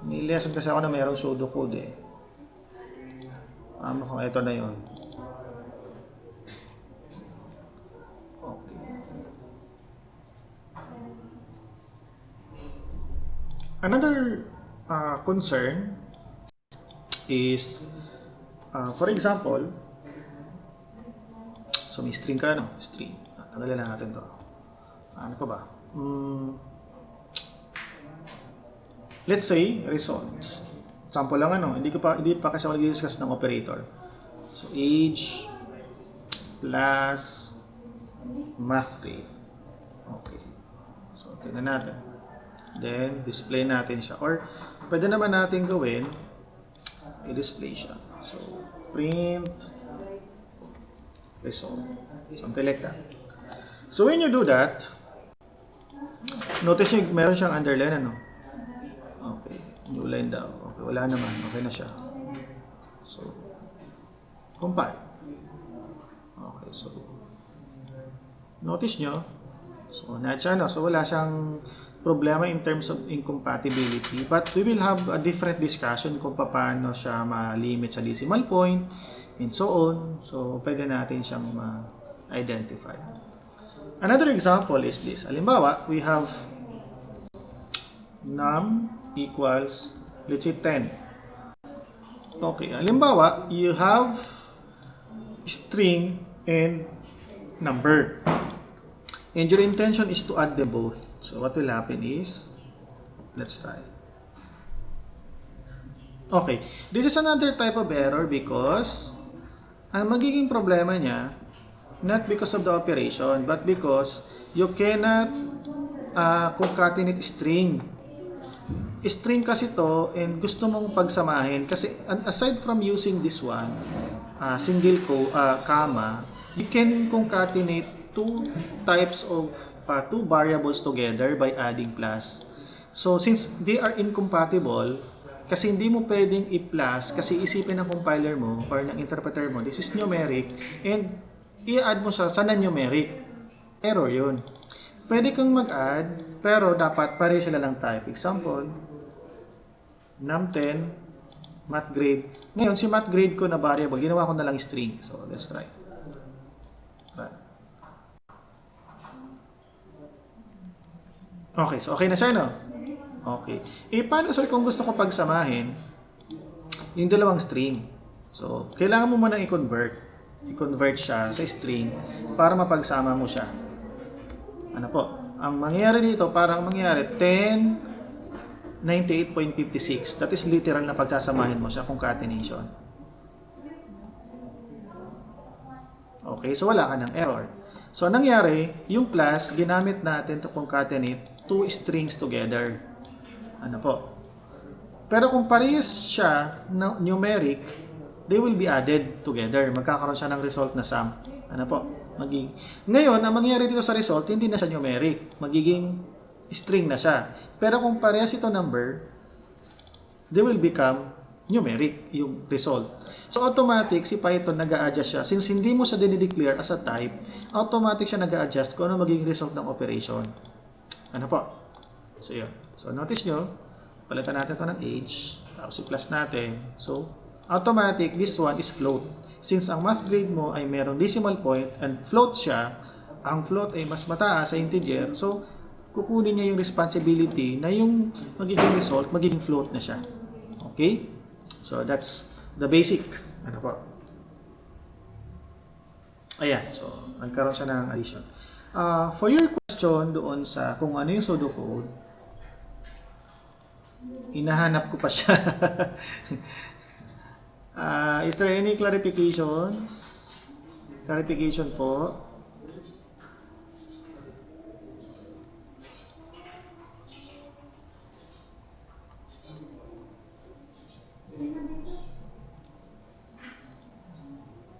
May lesson kasi ako na mayroong pseudocode mukhang ito na yun. Okay. Another concern is for example, so may string ka string. Tanggalin na natin to. Ano pa ba? Let's say result. Sample lang hindi pa kasi ako nag-discuss ng operator. So age plus math rate. Okay. So tingnan natin. Then display natin siya or pwede naman natin gawin i-display siya. So print result. Something like that. So when you do that, notice nyo, meron siyang underline Okay, new line daw. Okay, wala naman. Okay na siya. So, compile. Okay, so notice nyo, so so wala siyang problema in terms of incompatibility, but we will have a different discussion kung paano siya ma-limit sa decimal point and so on. So, pwede natin siyang ma-identify. Another example is this. Halimbawa, we have num equals, let's say 10. Okay, halimbawa, you have string and number. and your intention is to add them both. So what will happen is, let's try. Okay, this is another type of error because ang magiging problema niya, not because of the operation, but because you cannot concatenate string. String kasi to and gusto mong pagsamahin kasi aside from using this one, single comma, you can concatenate two types of two variables together by adding plus. So since they are incompatible, kasi hindi mo pwedeng i-plus kasi isipin ng compiler mo or ng interpreter mo, this is numeric and i-add mo siya sa non-numeric. Error yun. Pwede kang mag-add pero dapat pareho sila lang type. Example, num10 math grade. Ngayon, si math grade ko na variable, ginawa ko na lang string. So, let's try. Okay, so okay na siya, no? Okay. Paano, sir, kung gusto ko pagsamahin yung dalawang string? So, kailangan mo muna i-convert. I-convert siya sa string para mapagsama mo siya. Ano po? Ang mangyayari dito, parang mangyayari 1098.56. That is literal na pagsasamahin mo siya, concatenation. Okay, so wala ka ng error. So, nangyari, yung plus, ginamit natin to concatenate two strings together. Ano po? Pero kung parehas siya numeric, they will be added together. Magkakaroon siya ng result na sum. Ano po? Ngayon, ang mangyayari dito sa result, hindi na siya numeric. Magiging string na siya. Pero kung parehas ito number, they will become numeric, yung result. So, automatic, si Python nag-a-adjust siya. Since hindi mo siya dinideclare as a type, automatic siya nag-a-adjust kung ano magiging result ng operation. Ano po? So, yun. So, notice nyo, palitan natin ito ng age, tapos i-plus natin. So, automatic, this one is float. Since ang math grade mo ay merong decimal point and float siya, ang float ay mas mataas sa integer, so, kukunin niya yung responsibility na yung magiging result, magiging float na siya. Okay? So, that's the basic. Ano po? Ayan. So, nagkaroon siya ng addition. For your question doon sa kung ano yung pseudocode, hinahanap ko pa siya. Is there any clarifications? Clarification po.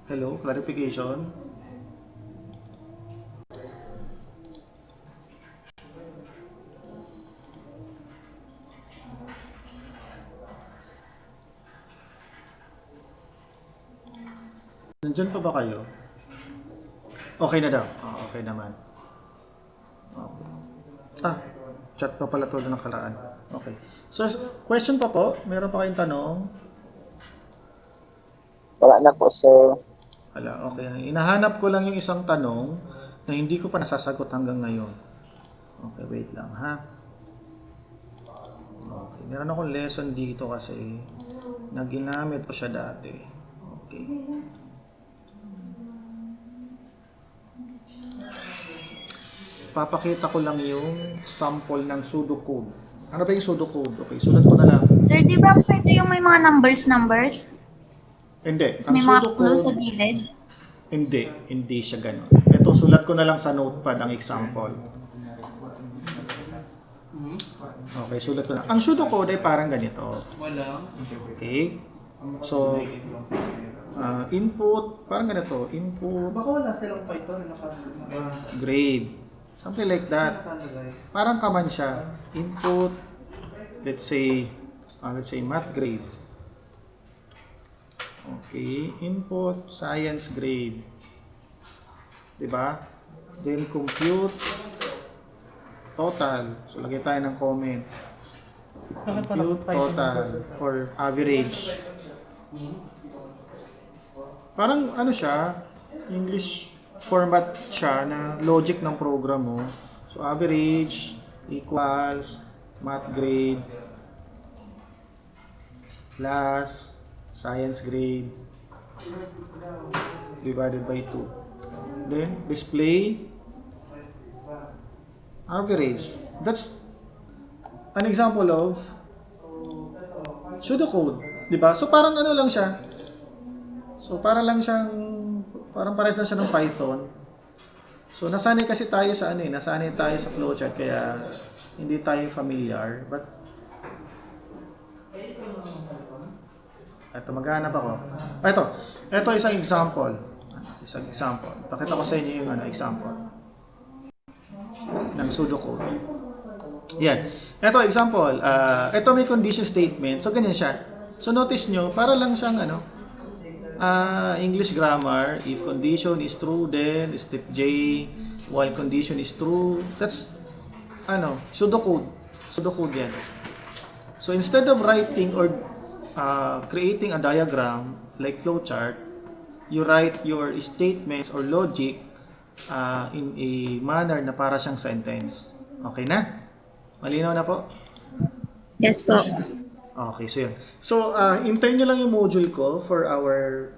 Hello, clarification. Nandiyan pa ba kayo? Okay na daw. Okay naman. Okay. Chat pa pala to ng nakaraan. Okay. So, question pa po? Meron pa kayong tanong? Wala na po, sir. Wala, okay. Inahanap ko lang yung isang tanong na hindi ko pa nasasagot hanggang ngayon. Okay, wait lang ha. Okay, meron akong lesson dito kasi na ginamit ko siya dati. Okay. Papakita ko lang yung sample ng pseudocode. Ano ba yung pseudocode? Okay, sulat ko na lang. Sir, di ba ito yung may mga numbers? Hindi. Tapos may mga clues sa gilid? Hindi siya ganun. Ito, sulat ko na lang sa notepad ang example. Okay, sulat ko na. Ang pseudocode ay parang ganito. Okay. So, input, parang ganito. Input, Baka wala silang Python na grade. Something like that. Parang command siya. Input, let's say math grade. Okay, input science grade. 'Di ba? Then compute total. So lagay tayo ng comment. Compute total or average. Parang ano siya, English format siya na logic ng program mo. So average equals math grade plus science grade divided by 2. Then display Average. That's an example of pseudocode. Diba? So, parang ano lang siya. So, para lang siyang, parang pares lang siya ng Python. So, nasanay kasi tayo sa ano eh, nasanay tayo sa flowchart, kaya hindi tayo familiar. But, eto, maghanap ako. Ito isang example. Isang example. Pakita ko sa inyo yung example ng pseudocode. Yan. Ito, example. Ito may condition statement. So, ganyan siya. So, notice nyo, para lang siyang English grammar. If condition is true, then step J. While condition is true. That's, pseudocode. Pseudocode yan. So, instead of writing or creating a diagram like flowchart, you write your statements or logic in a manner na para siyang sentence. Okay na? Malinaw na po? Yes po. Okay, so yun. So, hintayin nyo lang yung module ko for our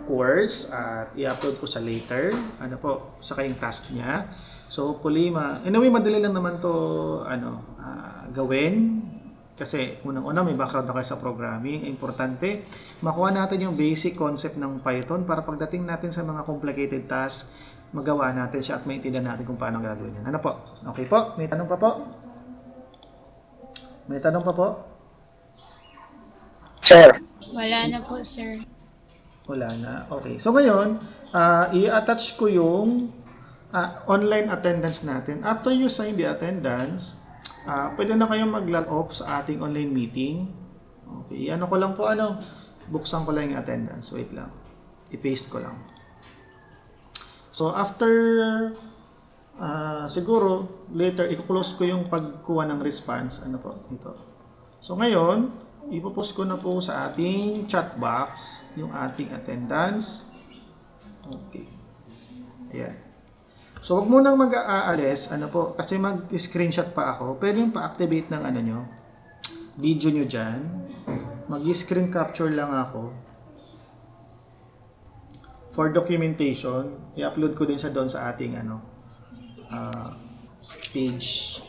course at i-upload ko sa later. Sa kayong task niya. So, hopefully, anyway, madali lang naman to gawin. Kasi unang-una may background na kayo sa programming. Importante, makuha natin yung basic concept ng Python para pagdating natin sa mga complicated task, magawa natin siya at maintindihan natin kung paano gagawin yan. Ano po? Okay po? May tanong pa po? May tanong pa po? Sir. Wala na po, sir. Wala na. Okay. So ngayon, i-attach ko yung online attendance natin. After you sign the attendance, pwede na kayong mag-log off sa ating online meeting. Okay. Ko lang po, buksan ko lang yung attendance. Wait lang. I-paste ko lang. So after, siguro, later, i-close ko yung pagkuha ng response. Ito. So ngayon, ipopost ko na po sa ating chat box yung ating attendance. Okay. Ayan. So, wag mo nang mag-aalis, kasi mag-screenshot pa ako. Pwede yung pa-activate ng video nyo dyan. Mag-screen capture lang ako. For documentation, i-upload ko din siya doon sa ating page.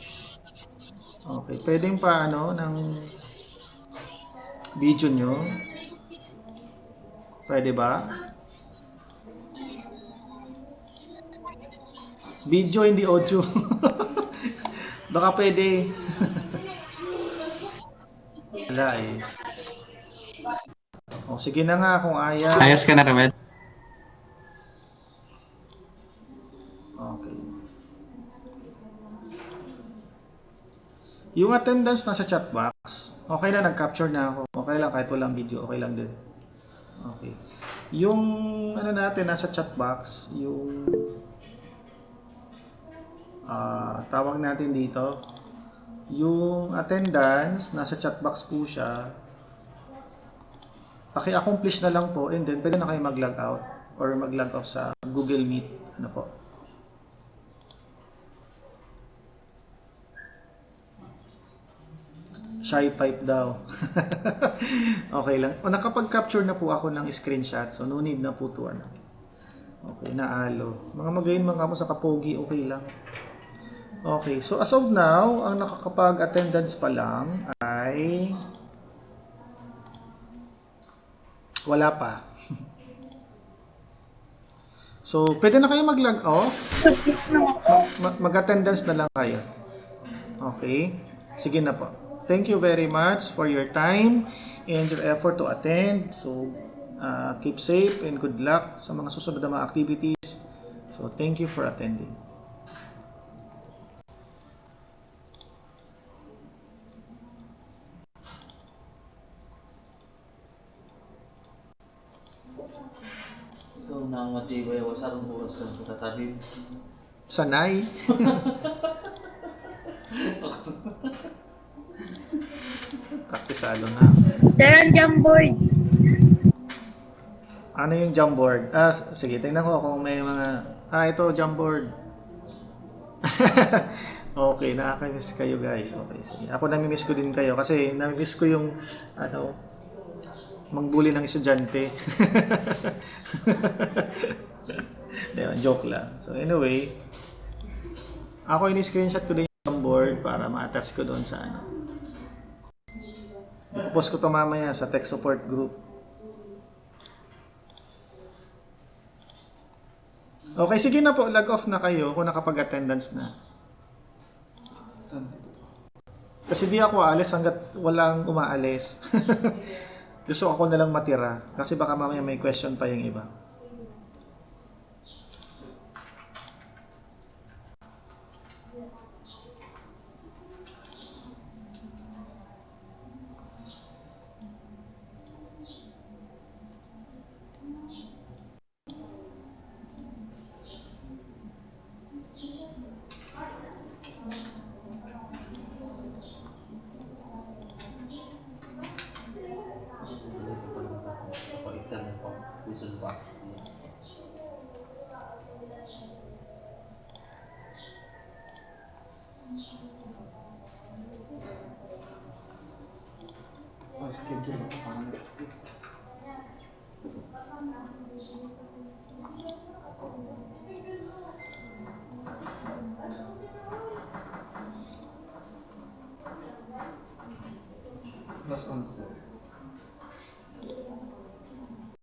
Okay, pwede yung pa ng video nyo. Pwede ba? Video, hindi audio. Baka pwede. Wala eh. O, sige na nga kung ayaw. Ayos ka na, Ramel. Okay. Yung attendance nasa chat box, okay na, nag-capture na ako. Okay lang, kahit walang video, okay lang din. Okay. Yung natin nasa chat box, yung tawag natin dito, yung attendance, nasa chat box po siya. Paki-accomplish na lang po and then pwede na kayo mag-log out or mag-log off sa Google Meet. Po. Shy type daw. Okay lang. Nakapag-capture na po ako ng screenshot, so no need na po to Okay, naalo. Mga magayon mga mo sa kapogi, okay lang. Okay, so as of now, ang nakakapag-attendance pa lang ay wala pa. So, pwede na kayo mag-log off. Mag-attendance na lang kayo. Okay? Sige na po. Thank you very much for your time and your effort to attend. So, keep safe and good luck sa mga susunod na mga activities. So, thank you for attending. So, nangatibay ako sa arong oras lang pagkatabib. Sanay. Praktisalo na. Sir, ang Jamboard. Ano yung Jamboard? Sige, tingnan ko kung may mga... ito, Jamboard. Okay, nakaka-miss kayo guys. Okay, sige. Ako nami-miss ko din kayo kasi nami-miss ko yung mangbuli ng estudyante. Diba, joke lang. So anyway, Ako ini-screenshot ko din yung board para ma-attach ko doon sa ano. Ipopost ko to mamaya sa tech support group. Okay, sige na po. Log off na kayo kung nakapag-attendance na. Kasi di ako aalis hanggat walang umaalis. Gusto ako na lang matira. Kasi baka mamaya may question pa yung iba. Kapag exam ko, quizzes ba? schedule ito para next week. Plus 11.